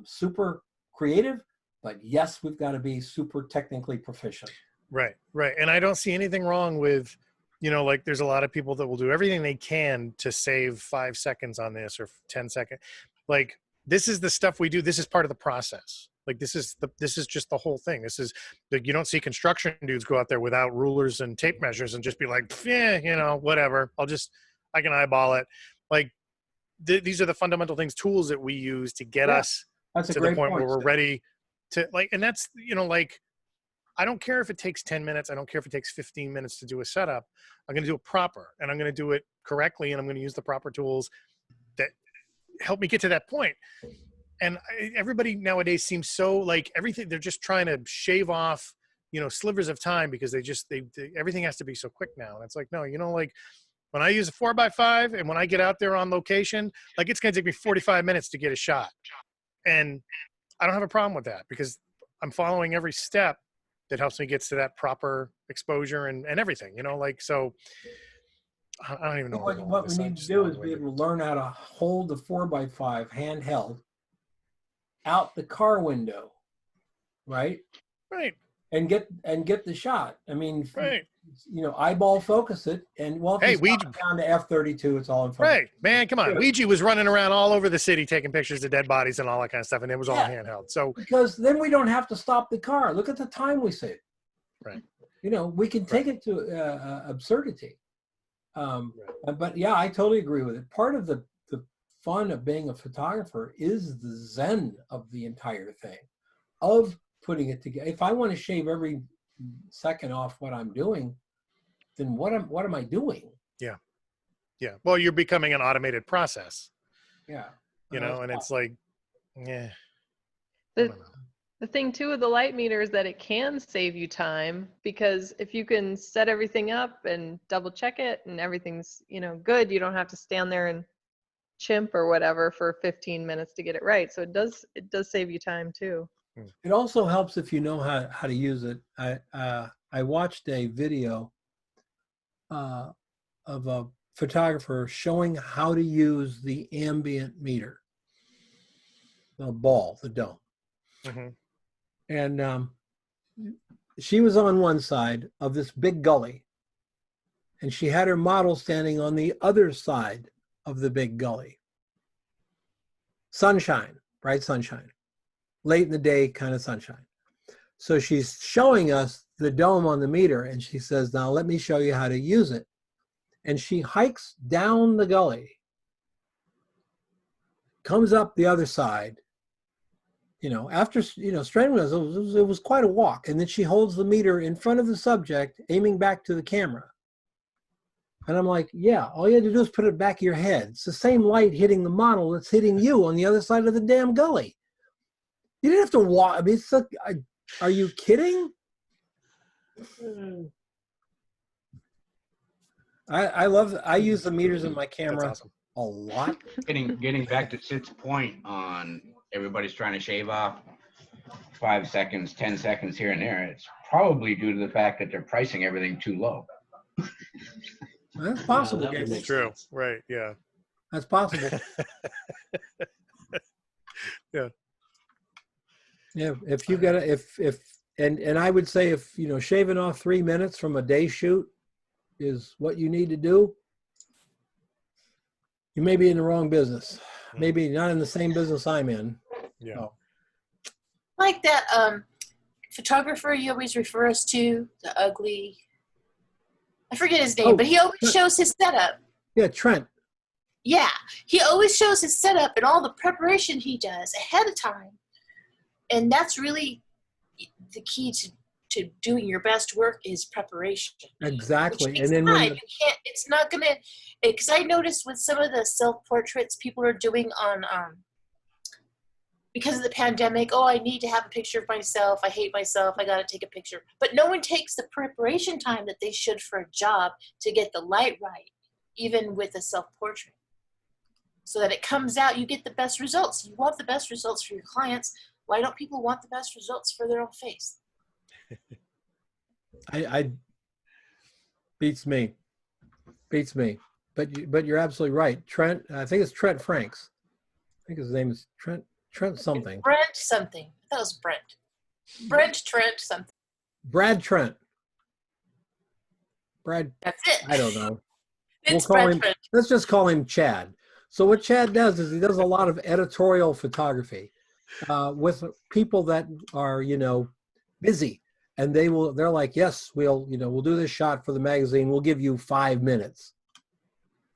super creative, but yes, we've got to be super technically proficient. Right, right. And I don't see anything wrong with, like there's a lot of people that will do everything they can to save 5 seconds on this or 10 seconds. Like this is the stuff we do. This is part of the process. Like this is just the whole thing. This is like, you don't see construction dudes go out there without rulers and tape measures and just be like, yeah, whatever. I can eyeball it. Like these are the fundamental things, tools that we use to get us That's a to the great point where point, we're Steve. ready to like, and that's, like, I don't care if it takes 10 minutes. I don't care if it takes 15 minutes to do a setup. I'm going to do it proper and I'm going to do it correctly. And I'm going to use the proper tools that help me get to that point. And everybody nowadays seems so like everything, they're just trying to shave off, slivers of time because they everything has to be so quick now. And it's like, no, like when I use a 4x5 and when I get out there on location, like it's going to take me 45 minutes to get a shot. And I don't have a problem with that because I'm following every step that helps me get to that proper exposure and everything, like, so I don't even know where I'm going What with we this. I'm need to just do is be long-winded. able to learn how to hold the 4x5 handheld out the car window, right? Right, And get the shot. I mean, right, eyeball focus it, and well, if Hey, you stop it down to f32, it's all in front. right, man, come on. Yeah. Ouija was running around all over the city taking pictures of dead bodies and all that kind of stuff, and it was all Yeah. handheld. So, Because then we don't have to stop the car. Look at the time we save. right. We can take it to absurdity. But yeah, I totally agree with it. Part of the fun of being a photographer is the zen of the entire thing, of putting it together. If I want to shave every second off what I'm doing, then what am I doing? Yeah. Well, you're becoming an automated process, Yeah. and it's like, yeah. I The, don't know. the thing too with the light meter is that it can save you time because if you can set everything up and double check it and everything's, good, you don't have to stand there and chimp or whatever for 15 minutes to get it right. So it does save you time too. It also helps if you know how to use it. I watched a video of a photographer showing how to use the ambient meter, the dome. Mhm. And she was on one side of this big gully, and she had her model standing on the other side of the big gully. Sunshine, bright sunshine, late in the day kind of sunshine. So she's showing us the dome on the meter, and she says, now let me show you how to use it. And she hikes down the gully, comes up the other side, after, straightening us, it was quite a walk. And then she holds the meter in front of the subject, aiming back to the camera. And I'm like, yeah, all you had to do is put it back of your head. It's the same light hitting the model that's hitting you on the other side of the damn gully. You didn't have to walk. I mean, it's like, are you kidding? I use the meters in my That's camera awesome. a lot. Getting back to Sid's point on everybody's trying to shave off 5 seconds, 10 seconds here and there, it's probably due to the fact that they're pricing everything too low. That's possible. that would Gabriel. make True. sense. Right. Yeah. That's possible. Yeah. Yeah. If you got to, and I would say if, shaving off 3 minutes from a day shoot is what you need to do, you may be in the wrong business. Maybe not in the same business I'm in. Yeah. So, Like that photographer you always refer us to, the ugly, I forget his name, Oh, but he always shows his setup. yeah, Trent. Yeah, he always shows his setup and all the preparation he does ahead of time. And that's really the key to doing your best work is preparation. Exactly. Which And takes then time. It's not going to, because I noticed with some of the self-portraits people are doing on, because of the pandemic, I need to have a picture of myself. I hate myself. I got to take a picture. But no one takes the preparation time that they should for a job to get the light right, even with a self-portrait. So that it comes out, you get the best results. You want the best results for your clients. Why don't people want the best results for their own face? I beats me. Beats me. But you're absolutely right. Trent, I think it's Trent Franks. I think his name is Trent something. Brent something. I thought it was Brent. Brent Trent something. Brad Trent. Brad, That's it. I don't know. It's call Brent him, Trent. let's just call him Chad. So what Chad does is he does a lot of editorial photography with people that are, busy, and they're like, yes, we'll do this shot for the magazine. We'll give you 5 minutes.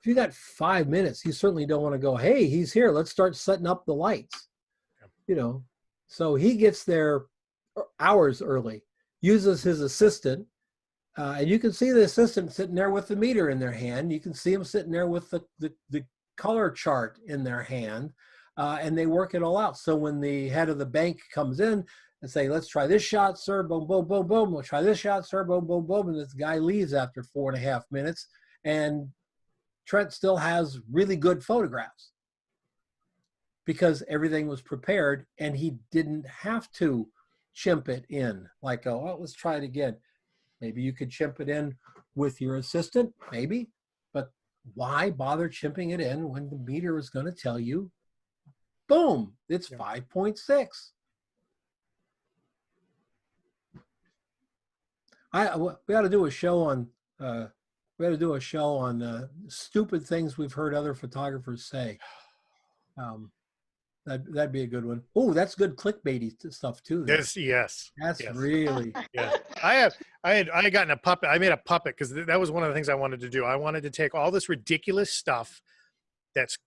If you got 5 minutes, you certainly don't want to go, hey, he's here. Let's start setting up the lights. So he gets there hours early, uses his assistant. And you can see the assistant sitting there with the meter in their hand. You can see them sitting there with the color chart in their hand, and they work it all out. So when the head of the bank comes in and say, let's try this shot, sir, boom, boom, boom, boom. We'll try this shot, sir, boom, boom, boom. And this guy leaves after 4.5 minutes, and Trent still has really good photographs because everything was prepared, and he didn't have to chimp it in like, oh, let's try it again. Maybe you could chimp it in with your assistant, maybe, but why bother chimping it in when the meter is going to tell you, boom, it's 5.6. We ought to do a show on stupid things we've heard other photographers say. That'd be a good one. Oh, that's good clickbaity stuff too. Yes. That's yes. really. Yeah. I had gotten a puppet. I made a puppet because that was one of the things I wanted to do. I wanted to take all this ridiculous stuff that's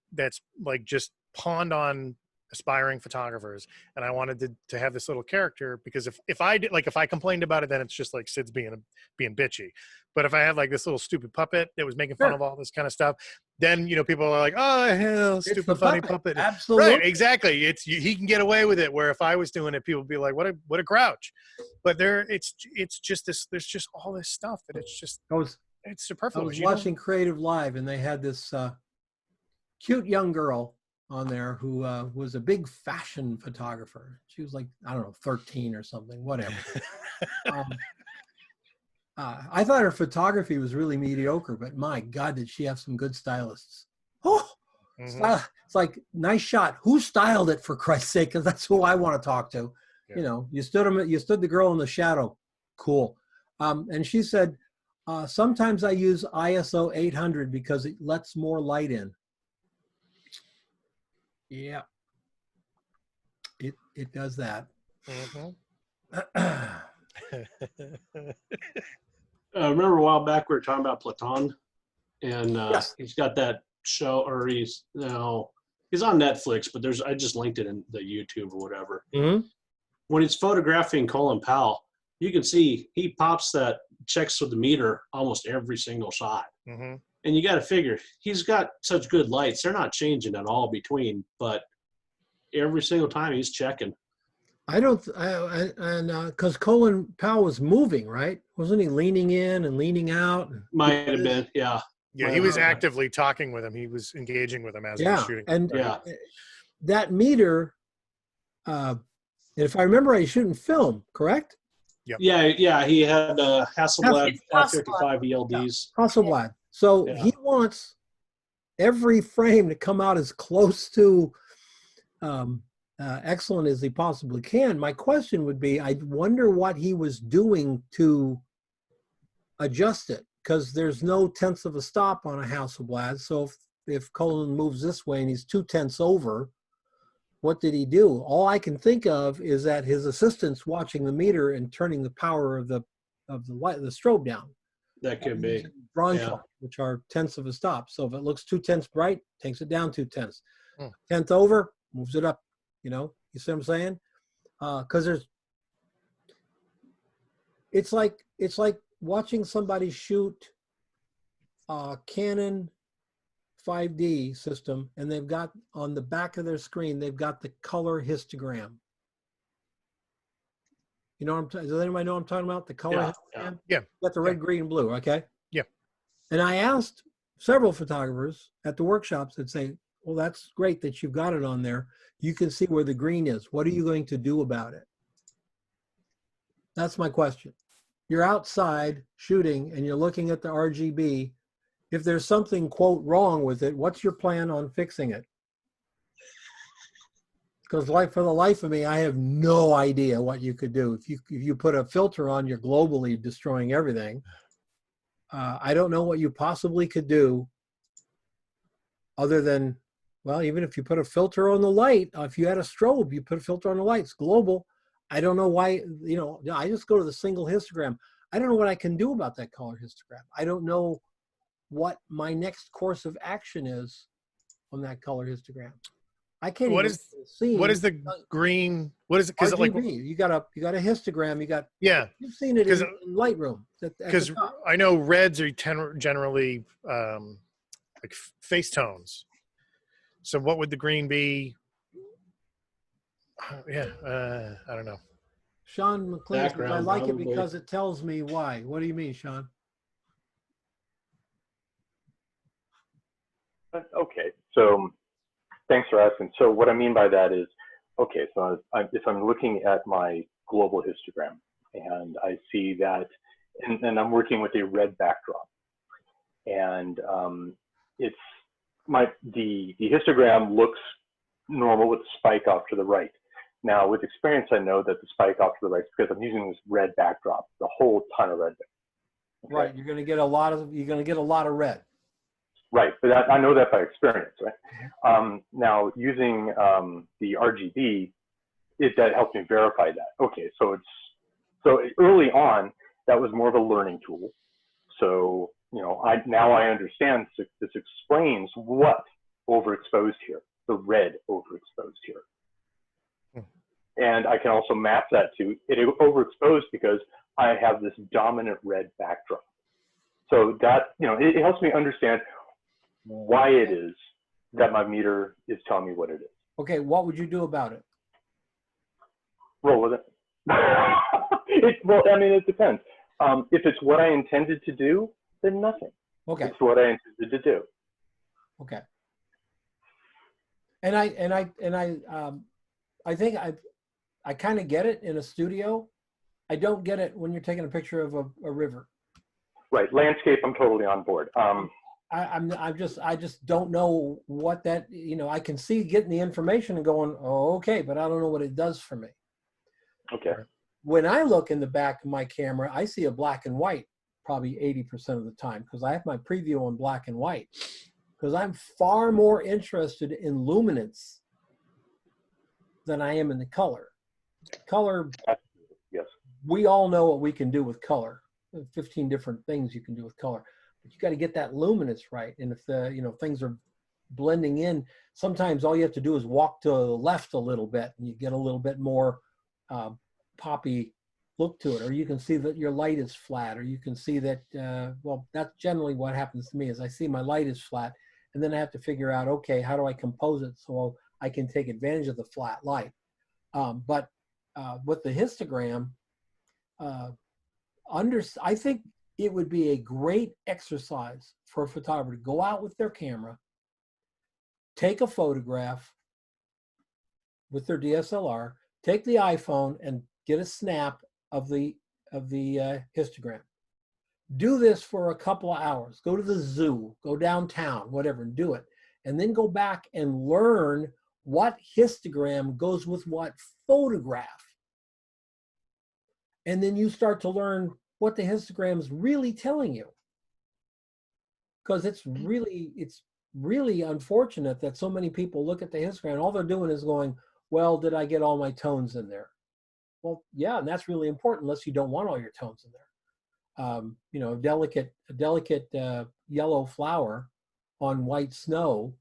like just pawned on aspiring photographers, and I wanted to have this little character, because if I complained about it, then it's just like Sid's being bitchy. But if I had like this little stupid puppet that was making fun of all this kind of stuff, then people are like, oh hell, stupid funny puppet. Absolutely. Right, exactly. He can get away with it, where if I was doing it, people would be like, what a grouch. But it's just this, there's just all this stuff that it's superfluous. I was watching Creative Live, and they had this cute young girl on there who was a big fashion photographer. She was like, I don't know, 13 or something, whatever. I thought her photography was really mediocre, but my God, did she have some good stylists. Oh, it's like, nice shot. Who styled it, for Christ's sake? Because that's who I want to talk to. Yeah. You stood the girl in the shadow. Cool. And she said, sometimes I use ISO 800 because it lets more light in. Yeah, it does that. Remember a while back we were talking about Platon, and Yes. he's got that show, or he's on Netflix, but I just linked it in the YouTube or whatever. Mm-hmm. When he's photographing Colin Powell, you can see he pops that checks with the meter almost every single shot. Mm-hmm. And you got to figure, he's got such good lights. They're not changing at all between, but every single time he's checking. Because Colin Powell was moving, right? Wasn't he leaning in and leaning out? Might have been, yeah. Yeah, he was actively talking with him. He was engaging with him as he was shooting. And that meter, and if I remember right, he's shooting film, correct? Yep. Yeah. He had Hasselblad Hasselblad. 555 ELDs. Hasselblad. So he wants every frame to come out as close to excellent as he possibly can. My question would be, I wonder what he was doing to adjust it, because there's no tenths of a stop on a Hasselblad. So if Colin moves this way and he's 2/10 over, what did he do? All I can think of is that his assistant's watching the meter and turning the power of the light, the strobe down. That could be. Drawn charts, which are tenths of a stop. So if it looks 2/10 bright, takes it down 2/10. Tenth over, moves it up. You see what I'm saying? Because it's like watching somebody shoot a Canon 5D system, and they've got on the back of their screen, they've got the color histogram. You know what does anybody know what I'm talking about? The color histogram? Yeah. Got the red, green, and blue, okay? Yeah. And I asked several photographers at the workshops that say, well, that's great that you've got it on there. You can see where the green is. What are you going to do about it? That's my question. You're outside shooting and you're looking at the RGB if there's something, quote, wrong with it, what's your plan on fixing it? Because for the life of me, I have no idea what you could do. If you put a filter on, you're globally destroying everything. I don't know what you possibly could do other than, well, even if you put a filter on the light, if you had a strobe, you put a filter on the light, it's global. I don't know why, I just go to the single histogram. I don't know what I can do about that color histogram. I don't know what my next course of action is on that color histogram. I can't What even is what is the green? What is it? Because like RGB. You got a histogram. yeah, You've seen it 'Cause- in Lightroom. because I know reds are generally like face tones. So what would the green be? Yeah, I don't know. Sean McLean says, I Background, like it probably. because it tells me why. What do you mean, Sean? Okay, so thanks for asking. So what I mean by that is, okay, so if I'm looking at my global histogram and I see that, and I'm working with a red backdrop, and it's the histogram looks normal with the spike off to the right. Now, with experience, I know that the spike off to the right is because I'm using this red backdrop, the whole ton of red. Okay? Right, you're going to get a lot of red. Right, but I know that by experience, right? Now, using the RGB, that helps me verify that. Okay, so early on, that was more of a learning tool. So now I understand this explains what overexposed here, the red overexposed here. And I can also map that to it overexposed because I have this dominant red backdrop. So that, it helps me understand why it is that my meter is telling me what it is. Okay, what would you do about it? Roll with it. Well, I mean, it depends. If it's what I intended to do, then nothing. Okay, It's what I intended to do. okay. And I think I kind of get it in a studio. I don't get it when you're taking a picture of a river. Right, landscape, I'm totally on board. I just don't know what that, I can see getting the information and going, oh, okay, but I don't know what it does for me. Okay. When I look in the back of my camera, I see a black and white probably 80% of the time because I have my preview on black and white because I'm far more interested in luminance than I am in the color. Color, Yes. we all know what we can do with color. 15 different things you can do with color. But you got to get that luminance right. And if things are blending in, sometimes all you have to do is walk to the left a little bit and you get a little bit more poppy look to it. Or you can see that your light is flat, or you can see that, well, that's generally what happens to me is I see my light is flat and then I have to figure out, okay, how do I compose it so I can take advantage of the flat light? But with the histogram, I think it would be a great exercise for a photographer to go out with their camera, take a photograph with their DSLR, take the iPhone and get a snap of the histogram. Do this for a couple of hours. Go to the zoo, go downtown, whatever, and do it. And then go back and learn what histogram goes with what photograph. And then you start to learn what the histogram is really telling you. Because it's really unfortunate that so many people look at the histogram and all they're doing is going, well, did I get all my tones in there? Well, yeah, and that's really important unless you don't want all your tones in there. A delicate yellow flower on white snow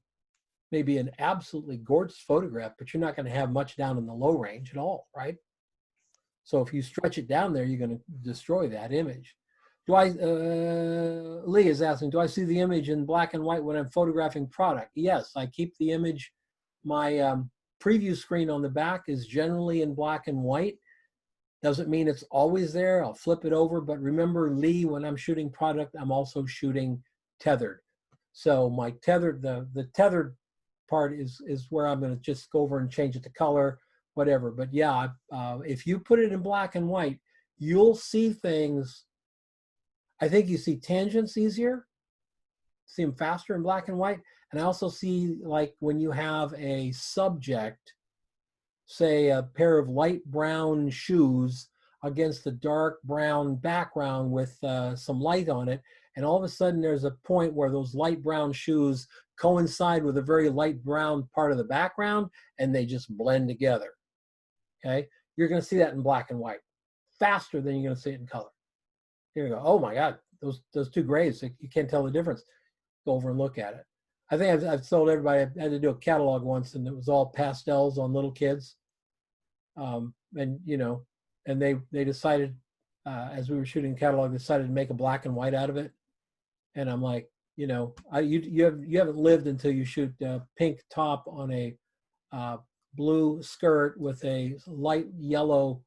may be an absolutely gorgeous photograph, but you're not going to have much down in the low range at all, right? So if you stretch it down there, you're going to destroy that image. Lee is asking, do I see the image in black and white when I'm photographing product? Yes, I keep the image. My preview screen on the back is generally in black and white. Doesn't mean it's always there. I'll flip it over. But remember, Lee, when I'm shooting product, I'm also shooting tethered. So my tethered, the tethered part is where I'm going to just go over and change it to color, whatever. But yeah, if you put it in black and white, you'll see things. I think you see tangents easier. see them faster in black and white. And I also see, like, when you have a subject, say a pair of light brown shoes against a dark brown background with some light on it, and all of a sudden there's a point where those light brown shoes coincide with a very light brown part of the background, and they just blend together. Okay, you're going to see that in black and white faster than you're going to see it in color. Here you go. Oh my God, those two grays, you can't tell the difference. Go over and look at it. I think I've told everybody, I had to do a catalog once, and it was all pastels on little kids. And you know, and they decided, as we were shooting the catalog, decided to make a black and white out of it. And I'm like, you know, you haven't lived until you shoot a pink top on a blue skirt with a light yellow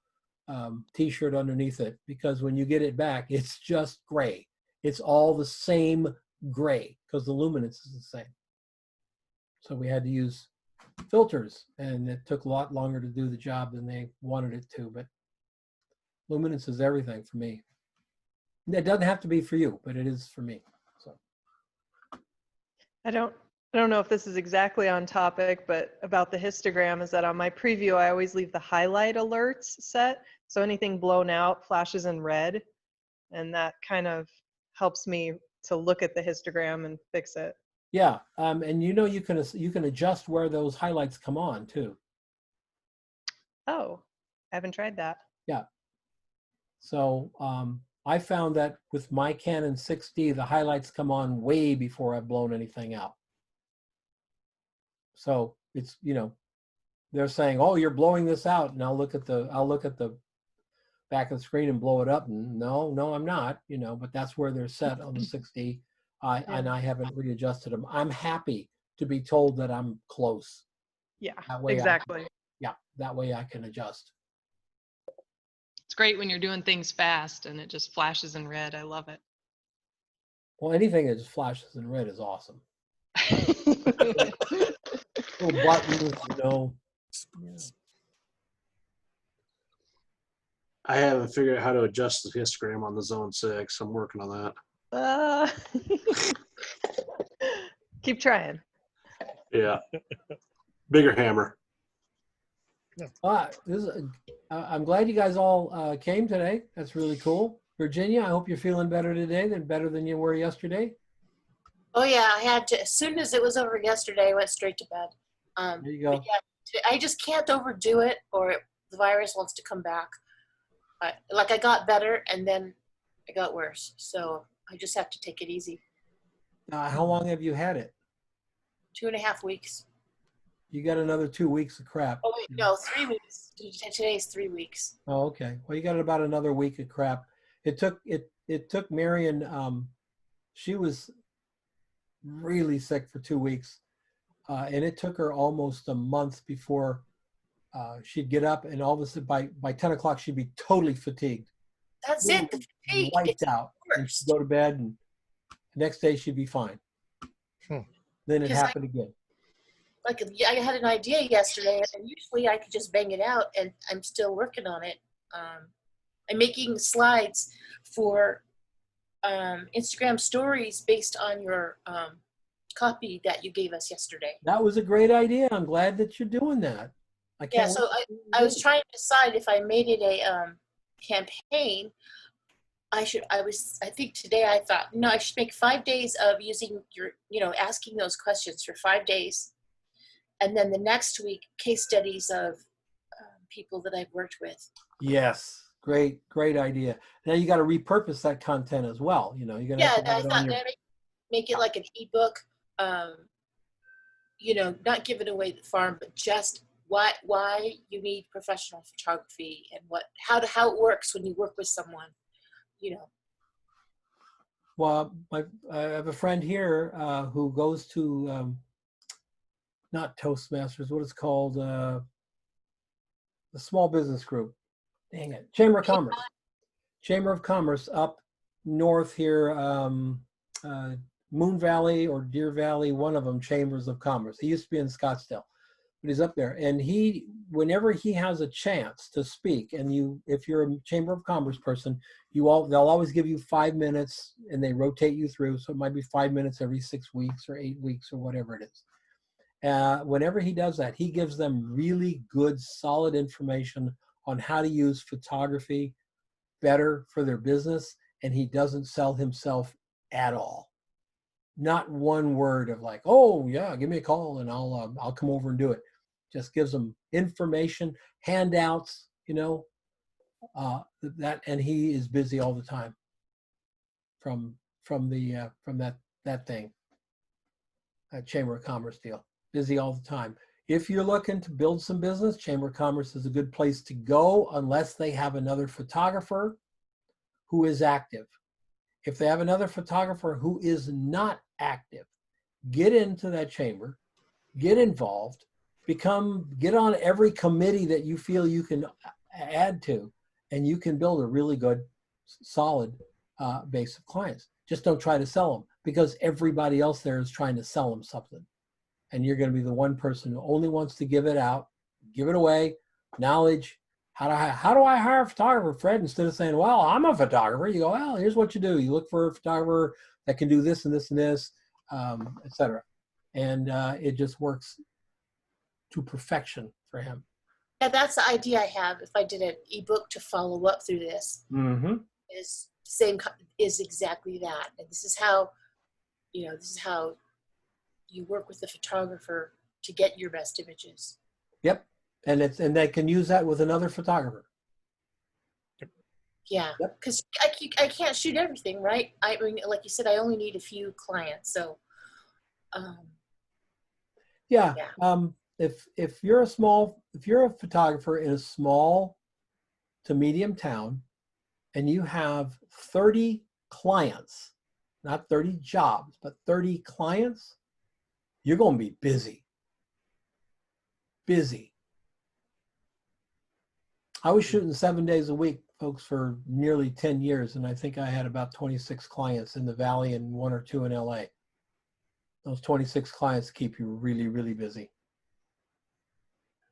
t-shirt underneath it, because when you get it back, it's just gray. It's all the same gray because the luminance is the same. So we had to use filters, and it took a lot longer to do the job than they wanted it to, but luminance is everything for me. It doesn't have to be for you, but it is for me. So I don't know if this is exactly on topic, but about the histogram is that on my preview, I always leave the highlight alerts set. So anything blown out flashes in red, and that kind of helps me to look at the histogram and fix it. yeah, and you know, you can adjust where those highlights come on too. Oh, I haven't tried that. Yeah. So I found that with my Canon 6D, the highlights come on way before I've blown anything out. So it's, you know, they're saying, "Oh, you're blowing this out," and I'll look at the back of the screen and blow it up. And no, I'm not. You know, but that's where they're set on the 6D. And I haven't readjusted them. I'm happy to be told that I'm close. Yeah, That way exactly. that way I can adjust. It's great when you're doing things fast and it just flashes in red. I love it. Well, anything that just flashes in red is awesome. Little buttons, you know. Yeah. I haven't figured out how to adjust the histogram on the Zone 6. I'm working on that. Keep trying. Yeah. Bigger hammer. I'm glad you guys all came today. That's really cool. Virginia, I hope you're feeling better today better than you were yesterday. Oh yeah, I had to, as soon as it was over yesterday, I went straight to bed. There you go. But yeah, I just can't overdo it, or the virus wants to come back. Like I got better and then I got worse. So I just have to take it easy. How long have you had it? 2.5 weeks. You got another 2 weeks of crap. Oh wait, no, 3 weeks. Today's 3 weeks. Oh, okay. Well, you got about another week of crap. It took Marion. She was really sick for 2 weeks, and it took her almost a month before she'd get up, and all of a sudden by 10 o'clock she'd be totally fatigued. That's it. The fatigue. Wiped It's out. And worst. she'd go to bed, and the next day she'd be fine. Then it 'Cause happened again. Like I had an idea yesterday, and usually I could just bang it out, and I'm still working on it. I'm making slides for Instagram stories based on your copy that you gave us yesterday. That was a great idea. I'm glad that you're doing that. I Yeah, can't so wait to I do was it. trying to decide if I made it a campaign. I think today I thought, no, I should make 5 days of using asking those questions for 5 days. And then the next week, case studies of people that I've worked with. Yes, great idea. Now you got to repurpose that content as well. You know, you're gonna Yeah, have to I have it on thought your. that make it like an ebook. Not giving away the farm, but just why you need professional photography and how it works when you work with someone. Well, I have a friend here who goes to not Toastmasters. What it's called? The small business group. Dang it, Chamber of Commerce. Chamber of Commerce up north here, Moon Valley or Deer Valley, one of them, Chambers of Commerce. He used to be in Scottsdale. but he's up there. And whenever he has a chance to speak, and if you're a Chamber of Commerce person, they'll always give you 5 minutes, and they rotate you through. So it might be 5 minutes every 6 weeks or 8 weeks or whatever it is. Whenever he does that, he gives them really good, solid information on how to use photography better for their business, and he doesn't sell himself at all. Not one word of like, oh yeah, give me a call and I'll come over and do it. Just gives them information, handouts, and he is busy all the time from that thing, that Chamber of Commerce deal. Busy all the time. If you're looking to build some business, Chamber of Commerce is a good place to go, unless they have another photographer who is active. If they have another photographer who is not active, get into that chamber, get involved, get on every committee that you feel you can add to, and you can build a really good, solid base of clients. Just don't try to sell them, because everybody else there is trying to sell them something. And you're going to be the one person who only wants to give it out, give it away, knowledge. How do I hire a photographer, Fred? Instead of saying, well, I'm a photographer, you go, well, here's what you do. You look for a photographer that can do this and this and this, et cetera. And it just works to perfection for him. Yeah, that's the idea I have. If I did an ebook to follow up through this, is exactly that. And this is how you work with the photographer to get your best images. Yep. And they can use that with another photographer. Yeah, because I can't shoot everything, right? I mean, like you said, I only need a few clients. So, yeah. If you're a photographer in a small to medium town, and you have 30 clients, not 30 jobs, but 30 clients, you're going to be busy. Busy. I was shooting 7 days a week, folks, for nearly 10 years, and I think I had about 26 clients in the Valley and 1 or 2 in LA. Those 26 clients keep you really, really busy.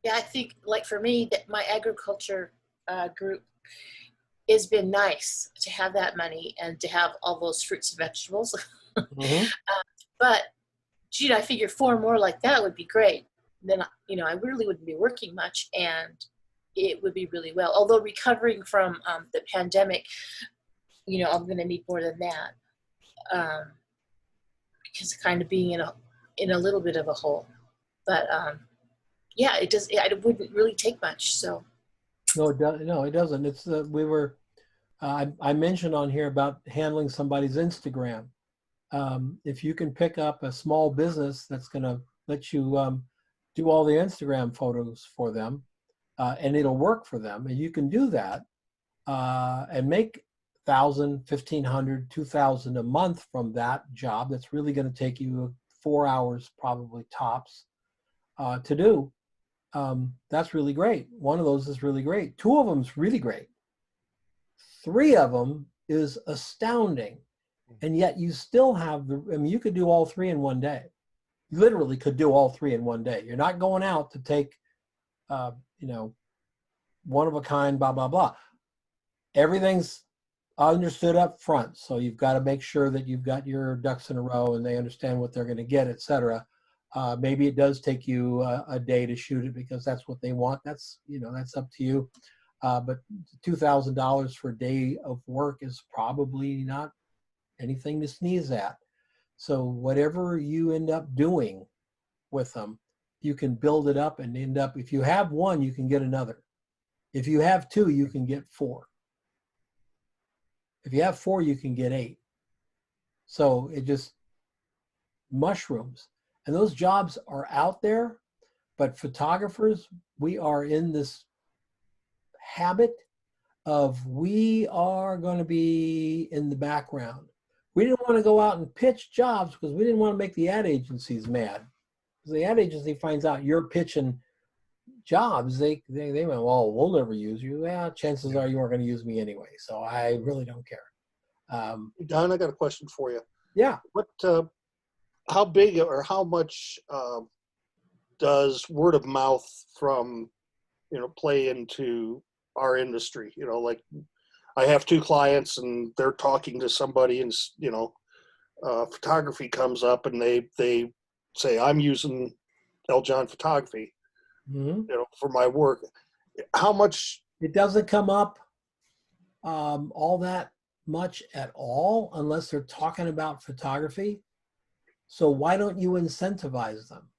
Yeah, I think, like for me, that my agriculture group has been nice to have that money and to have all those fruits and vegetables. But, gee, I figure 4 more like that would be great. Then, I really wouldn't be working much, and it would be really well. Although recovering from the pandemic, I'm going to need more than that, because kind of being in a little bit of a hole. But yeah, it wouldn't really take much. So. No, it doesn't. It's I mentioned on here about handling somebody's Instagram. If you can pick up a small business that's going to let you do all the Instagram photos for them, and it'll work for them, and you can do that and make $1,000, $1,500, $2,000 a month from that job. That's really going to take you 4 hours, probably tops, to do. That's really great. One of those is really great. 2 of them is really great. 3 of them is astounding. And yet you still have you could do all 3 in one day. You literally could do all 3 in one day. You're not going out to take, one of a kind, blah, blah, blah. Everything's understood up front. So you've got to make sure that you've got your ducks in a row and they understand what they're going to get, et cetera. Maybe it does take you a day to shoot it because that's what they want. That's up to you. But $2,000 for a day of work is probably not anything to sneeze at. So whatever you end up doing with them, you can build it up and end up, if you have 1, you can get another. If you have 2, you can get 4. If you have 4, you can get 8. So it just mushrooms. And those jobs are out there, but photographers, we are in this habit of we are going to be in the background. We didn't want to go out and pitch jobs because we didn't want to make the ad agencies mad. Because the ad agency finds out you're pitching jobs, they went, well, we'll never use you. Yeah, chances are you aren't going to use me anyway. So I really don't care. Don, I got a question for you. Yeah. How big or how much does word of mouth from, play into our industry? Like I have 2 clients and they're talking to somebody and, photography comes up and they say, I'm using L. John Photography, Mhm. for my work. How much? It doesn't come up all that much at all unless they're talking about photography. So why don't you incentivize them?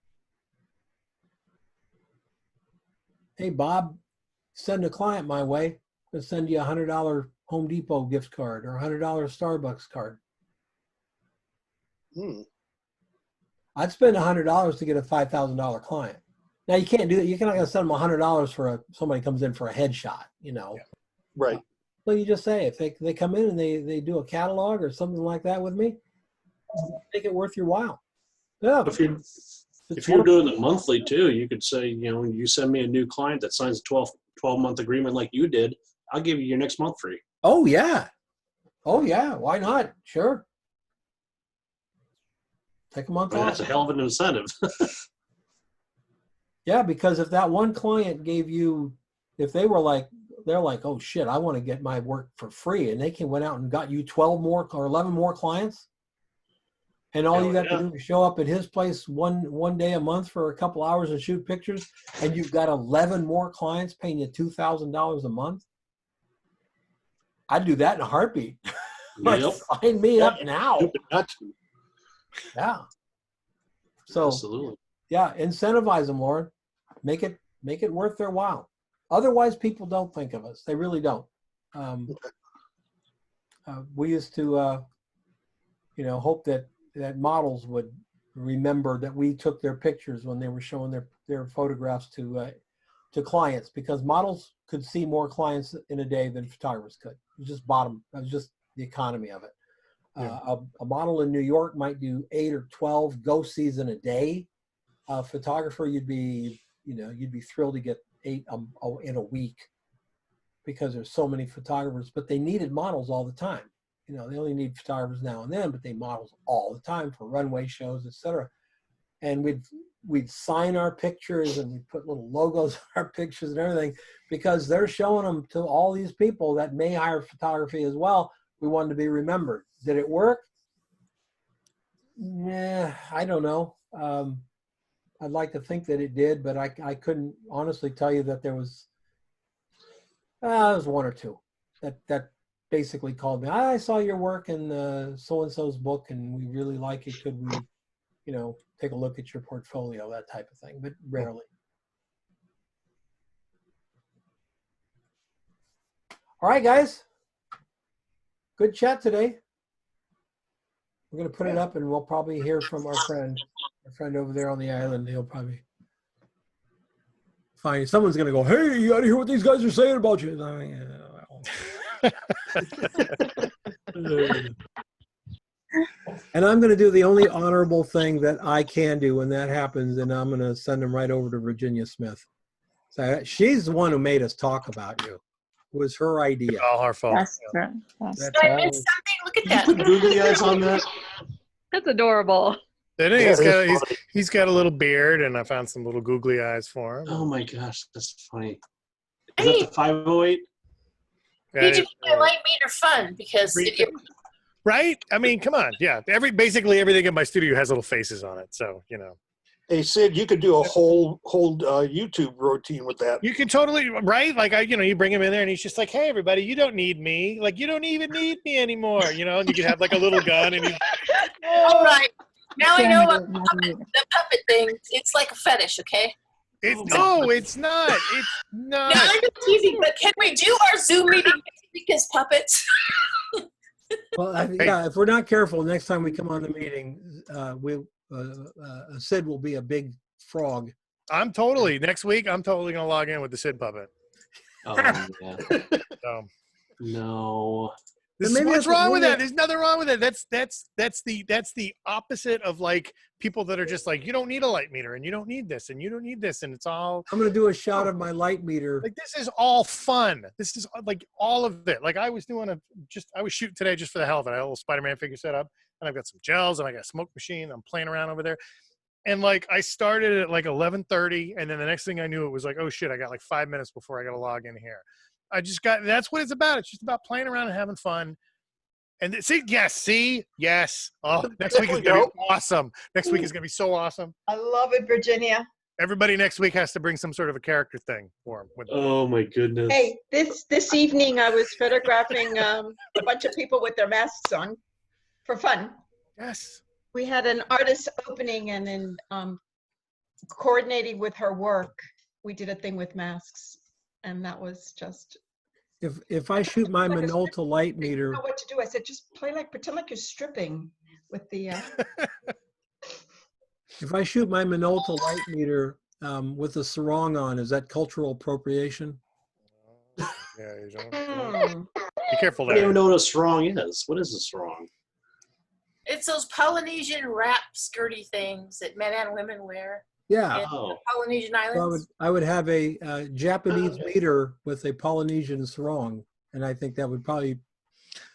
Hey, Bob, send a client my way. I'll send you a $100 Home Depot gift card or a $100 Starbucks card. I'd spend $100 to get a $5,000 client. Now you can't do that. You're not going to send them $100 for somebody comes in for a headshot, Right. So you just say, if they come in and they do a catalog or something like that with me, make it worth your while. Yeah. If you're doing it monthly too, you could say, you send me a new client that signs a 12-month agreement like you did, I'll give you your next month free. Oh yeah. Why not? Sure. Take a month I mean, off. that's a hell of an incentive. Yeah, because if that one client gave you, if they're like, oh shit, I want to get my work for free, and they went out and got you 12 more or 11 more clients, and all you got to do is show up at his place one day a month for a couple hours and shoot pictures, and you've got 11 more clients paying you $2,000 a month. I'd do that in a heartbeat. Like, Yep. sign me up now. Stupid not to. Yeah. So Absolutely. yeah, incentivize them, Lauren. Make it worth their while. Otherwise, people don't think of us. They really don't. We used to, hope that models would remember that we took their pictures when they were showing their photographs to clients, because models could see more clients in a day than photographers could. It was just that was just the economy of it. A model in New York might do 8 or 12 ghost sees in a day. A photographer, you'd be thrilled to get 8 in a week, because there's so many photographers, but they needed models all the time. They only need photographers now and then, but they models all the time for runway shows, etc. And we'd sign our pictures and we'd put little logos on our pictures and everything, because they're showing them to all these people that may hire photography as well. We wanted to be remembered. Did it work? Nah, I don't know. I'd like to think that it did, but I couldn't honestly tell you that there was 1 or 2 that basically called me. I saw your work in so-and-so's book and we really like it. Could we, take a look at your portfolio, that type of thing, but rarely. All right, guys. Good chat today. We're going to put it up and we'll probably hear from our friend over there on the island. He'll probably find someone's going to go, hey, you got to hear what these guys are saying about you. And I'm going to do the only honorable thing that I can do when that happens, and I'm going to send them right over to Virginia Smith. So she's the one who made us talk about you. It was her idea. All our fault. That's true. That's That's Did I all. miss something? Look at Did you that. put googly eyes on that? That's adorable. Then he's got a little beard, and I found some little googly eyes for him. Oh my gosh, that's funny. Is that the 508? Need to make my light meter fun, because Right? I mean, come on. Yeah. Basically everything in my studio has little faces on it. So, Hey, Sid, you could do a whole YouTube routine with that. you can totally, right? Like, you bring him in there and he's just like, hey, everybody, you don't need me. Like, you don't even need me anymore. And you can have like a little gun and he's, all right. Now I know Never, about never knew. the puppet thing. It's like a fetish, okay? no, it's not. It's not. No, I'm just teasing, but can we do our Zoom meeting next week as puppets? Well, if we're not careful, next time we come on the meeting, Sid will be a big frog. Next week, I'm totally going to log in with the Sid puppet. Oh, yeah. So. No. What's wrong with that? There's nothing wrong with it. That's the opposite of like people that are just like, you don't need a light meter and you don't need this and you don't need this, and it's all. I'm going to do a shot of my light meter. Like, this is all fun. This is like all of it. Like, I was shooting today just for the hell of it. I had a little Spider-Man figure set up, and I've got some gels and I got a smoke machine. I'm playing around over there, And like I started at like 11:30, and then the next thing I knew, it was like, oh shit, I got like 5 minutes before I got to log in here. That's what it's about. It's just about playing around and having fun. And yes. Oh, next week is There we gonna be awesome. Next week is gonna be so awesome. I love it, Virginia. Everybody next week has to bring some sort of a character thing for him. Oh my goodness. Hey, this evening I was photographing a bunch of people with their masks on for fun. Yes. We had an artist opening, and then coordinating with her work, we did a thing with masks, and that was just. If I shoot my Like a Minolta light I didn't meter, know what to do. I said, just pretend like you're stripping with the. if I shoot my Minolta light meter with a sarong on, is that cultural appropriation? Yeah, you don't. Hmm. Be careful I don't even there. know what a sarong is. What is a sarong? It's those Polynesian wrap skirty things that men and women wear Yeah. in Oh, Polynesian So islands. I would have a Japanese meter with a Polynesian sarong, and I think that would probably,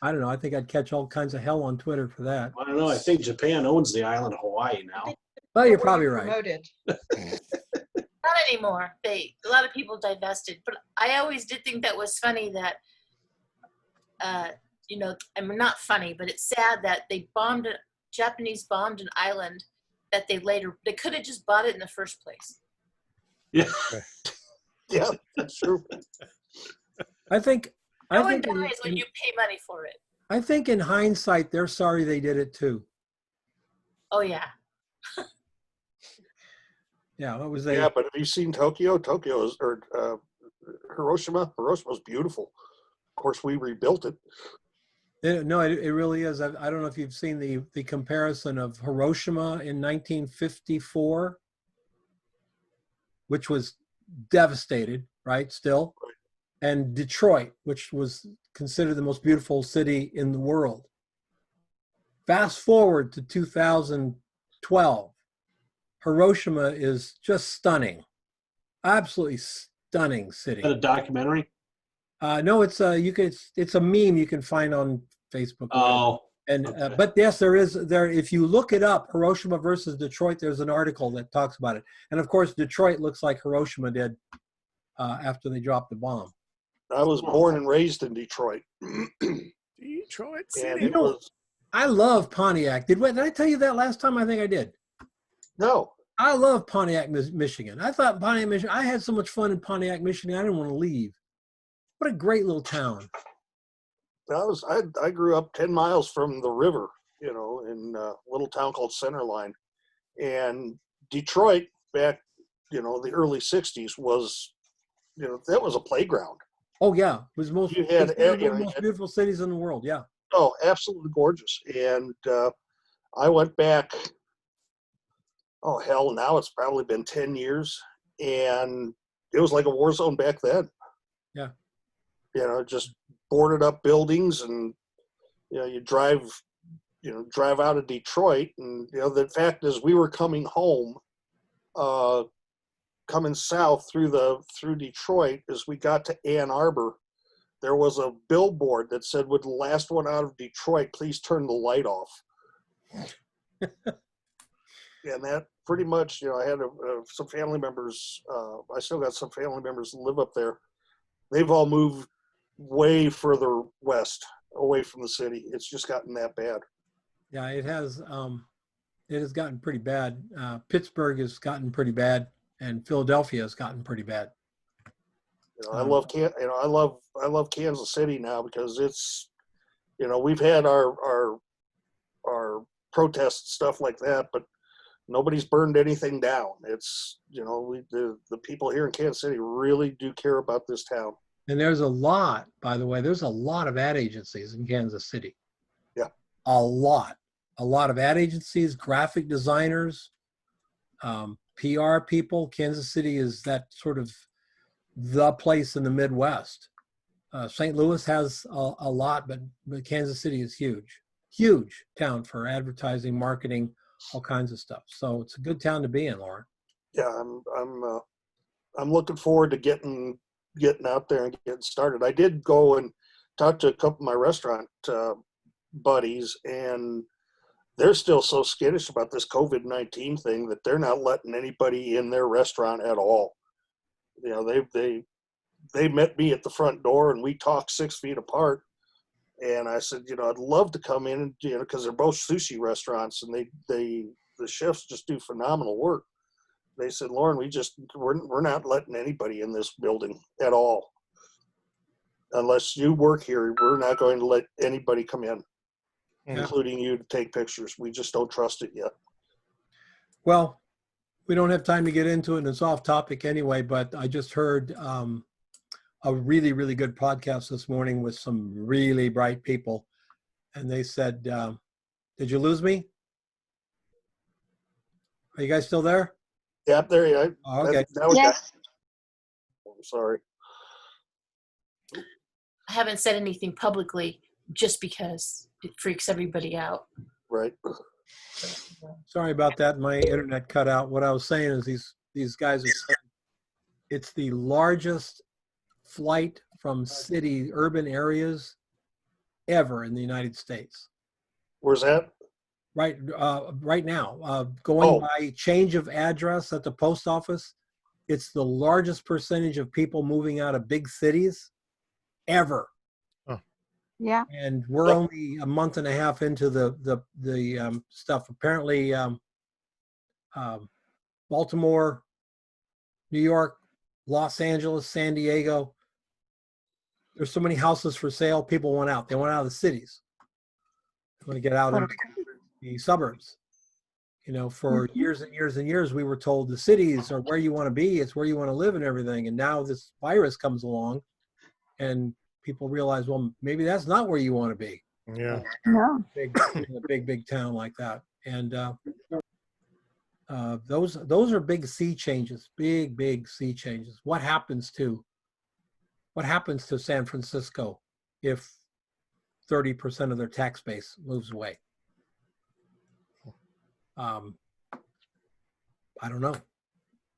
I don't know, I think I'd catch all kinds of hell on Twitter for that. I don't know. I think Japan owns the island of Hawaii now. Well, you're Or probably you right. promoted. Not anymore. A lot of people divested, but I always did think that was funny that, I mean, not funny, but it's sad that Japanese bombed an island that they could have just bought it in the first place. Yeah. Yeah, that's true. I think No one in- dies when you pay money for it. I think in hindsight, they're sorry they did it too. Oh yeah. Yeah, what was Yeah, but have you seen Tokyo? Tokyo is, or Hiroshima? Hiroshima's beautiful. Of course, we rebuilt it. No, it really is. I don't know if you've seen the comparison of Hiroshima in 1954, which was devastated, right? Still, and Detroit, which was considered the most beautiful city in the world. Fast forward to 2012, Hiroshima is just stunning, absolutely stunning city. Is that a documentary? No, it's a meme you can find on Facebook. Oh, And okay. but yes, there is there. If you look it up, Hiroshima versus Detroit, there's an article that talks about it. And of course, Detroit looks like Hiroshima did after they dropped the bomb. I was born and raised in Detroit. Detroit And City. it was, I love Pontiac. Did I tell you that last time? I think I did. no, I love Pontiac, Michigan. I thought Pontiac, Michigan. I had so much fun in Pontiac, Michigan. I didn't want to leave. What a great little town. I grew up 10 miles from the river, in a little town called Centerline. And Detroit back, the early 60s was, that was a playground. Oh yeah, it was most, You had it's one of the you most had- beautiful cities in the world. Yeah. Oh, absolutely gorgeous. And I went back, oh, hell, now it's probably been 10 years. And it was like a war zone back then. Yeah. Just boarded up buildings, and, you drive out of Detroit. And, the fact is we were coming home, coming south through Detroit. As we got to Ann Arbor, there was a billboard that said, "With the last one out of Detroit, please turn the light off." And that pretty much, I had some family members. I still got some family members that live up there. They've all moved way further west, away from the city. It's just gotten that bad. Yeah, it has gotten pretty bad. Pittsburgh has gotten pretty bad, and Philadelphia has gotten pretty bad. I love I love Kansas City now, because it's, we've had our protests, stuff like that, but nobody's burned anything down. It's, the people here in Kansas City really do care about this town. And there's a lot, by the way, there's a lot of ad agencies in Kansas City. Yeah. A lot of ad agencies, graphic designers, PR people. Kansas City is that sort of the place in the Midwest. St. Louis has a lot, but Kansas City is huge town for advertising, marketing, all kinds of stuff. So it's a good town to be in, Lauren. Yeah, I'm looking forward to getting out there and getting started. I did go and talk to a couple of my restaurant buddies, and they're still so skittish about this COVID-19 thing that they're not letting anybody in their restaurant at all. You know, they met me at the front door and we talked 6 feet apart. And I said, you know, I'd love to come in and, you know, because they're both sushi restaurants and the chefs just do phenomenal work. They said, Lauren, we're not letting anybody in this building at all. Unless you work here, we're not going to let anybody come in, including you, to take pictures. We just don't trust it yet. Well, we don't have time to get into it, and it's off topic anyway, but I just heard a really, really good podcast this morning with some really bright people. And they said, did you lose me? Are you guys still there? Yep, there you are. Oh, okay. Now we got, I'm sorry. I haven't said anything publicly just because it freaks everybody out. Right. Sorry about that. My internet cut out. What I was saying is these guys are saying it's the largest flight from urban areas ever in the United States. Where's that? Right now, going by change of address at the post office, it's the largest percentage of people moving out of big cities ever. Yeah. And we're only a month and a half into the stuff. Apparently, Baltimore, New York, Los Angeles, San Diego. There's so many houses for sale. People want out. They want out of the cities. They want to get out into the suburbs. You know, for years and years and years, we were told the cities are where you want to be. It's where you want to live and everything. And now this virus comes along, and people realize, well, maybe that's not where you want to be. Yeah. No. In a big town like that. And those are big sea changes, big sea changes. What happens to San Francisco if 30% of their tax base moves away? I don't know.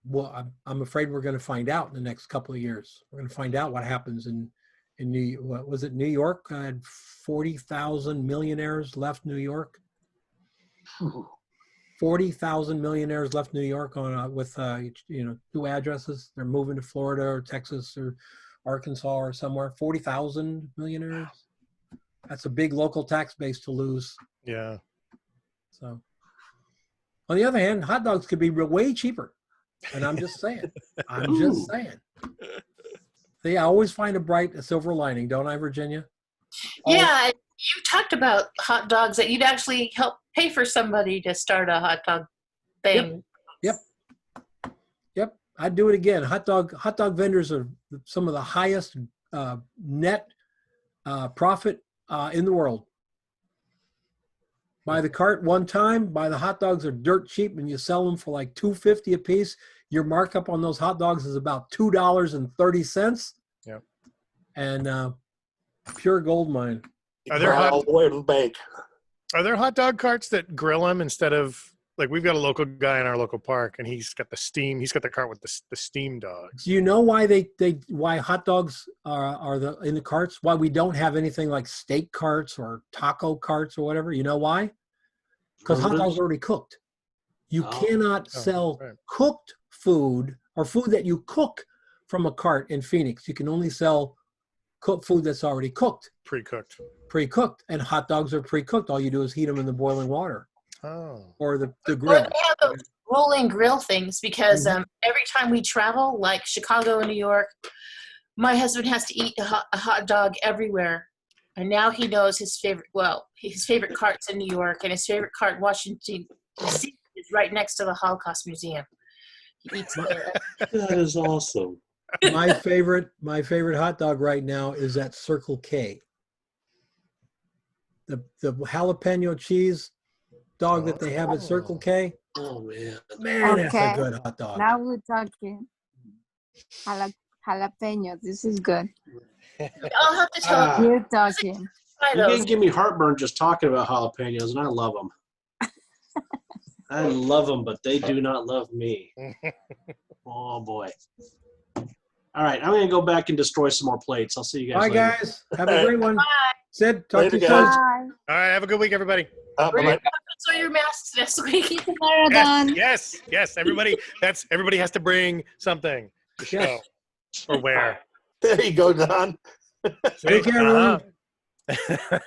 Well, I'm afraid we're going to find out in the next couple of years. We're going to find out what happens in New York? I had 40,000 millionaires left New York. 40,000 millionaires left New York with new addresses. They're moving to Florida or Texas or Arkansas or somewhere. 40,000 millionaires. That's a big local tax base to lose. Yeah. So, on the other hand, hot dogs could be way cheaper. And I'm just saying. See, I always find a silver lining, don't I, Virginia? Yeah, you talked about hot dogs that you'd actually help pay for somebody to start a hot dog thing. Yep. I'd do it again. Hot dog vendors are some of the highest net profit in the world. Buy the cart one time, buy the hot dogs are dirt cheap, and you sell them for like $2.50 a piece. Your markup on those hot dogs is about $2.30. Yep. And pure gold mine. Are there all the way to the bank? Are there hot dog carts that grill them instead of, like, we've got a local guy in our local park and he's got the cart with the steam dogs. Do you know why why hot dogs are in the carts? Why we don't have anything like steak carts or taco carts or whatever? You know why? Because hot dogs are already cooked. You cannot sell cooked food or food that you cook from a cart in Phoenix. You can only sell cooked food that's already cooked. Pre-cooked. And hot dogs are pre-cooked. All you do is heat them in the boiling water. Oh. Or the grill. Well, they have those rolling grill things because every time we travel, like Chicago and New York, my husband has to eat a hot dog everywhere. And now he knows his favorite cart's in New York, and his favorite cart in Washington, D.C. is right next to the Holocaust Museum. He eats there. That is awesome. My favorite hot dog right now is at Circle K. The jalapeno cheese dog that they have at Circle K. Oh Man, that's a good hot dog. Now we're talking jalapeno. This is good. I'll have to tell you. You're talking. You can give me heartburn just talking about jalapenos, and I love them. I love them, but they do not love me. Oh, boy. All right, I'm going to go back and destroy some more plates. I'll see you guys Bye, later. guys. Have a great one. Bye. Sid, talk to you soon. Bye. All right. Have a good week, everybody. Bye-bye. So your masks next week. Marathon. Yes. Everybody has to bring something to show Yes. or wear. There you go, Don. Take care, everyone. Uh-huh.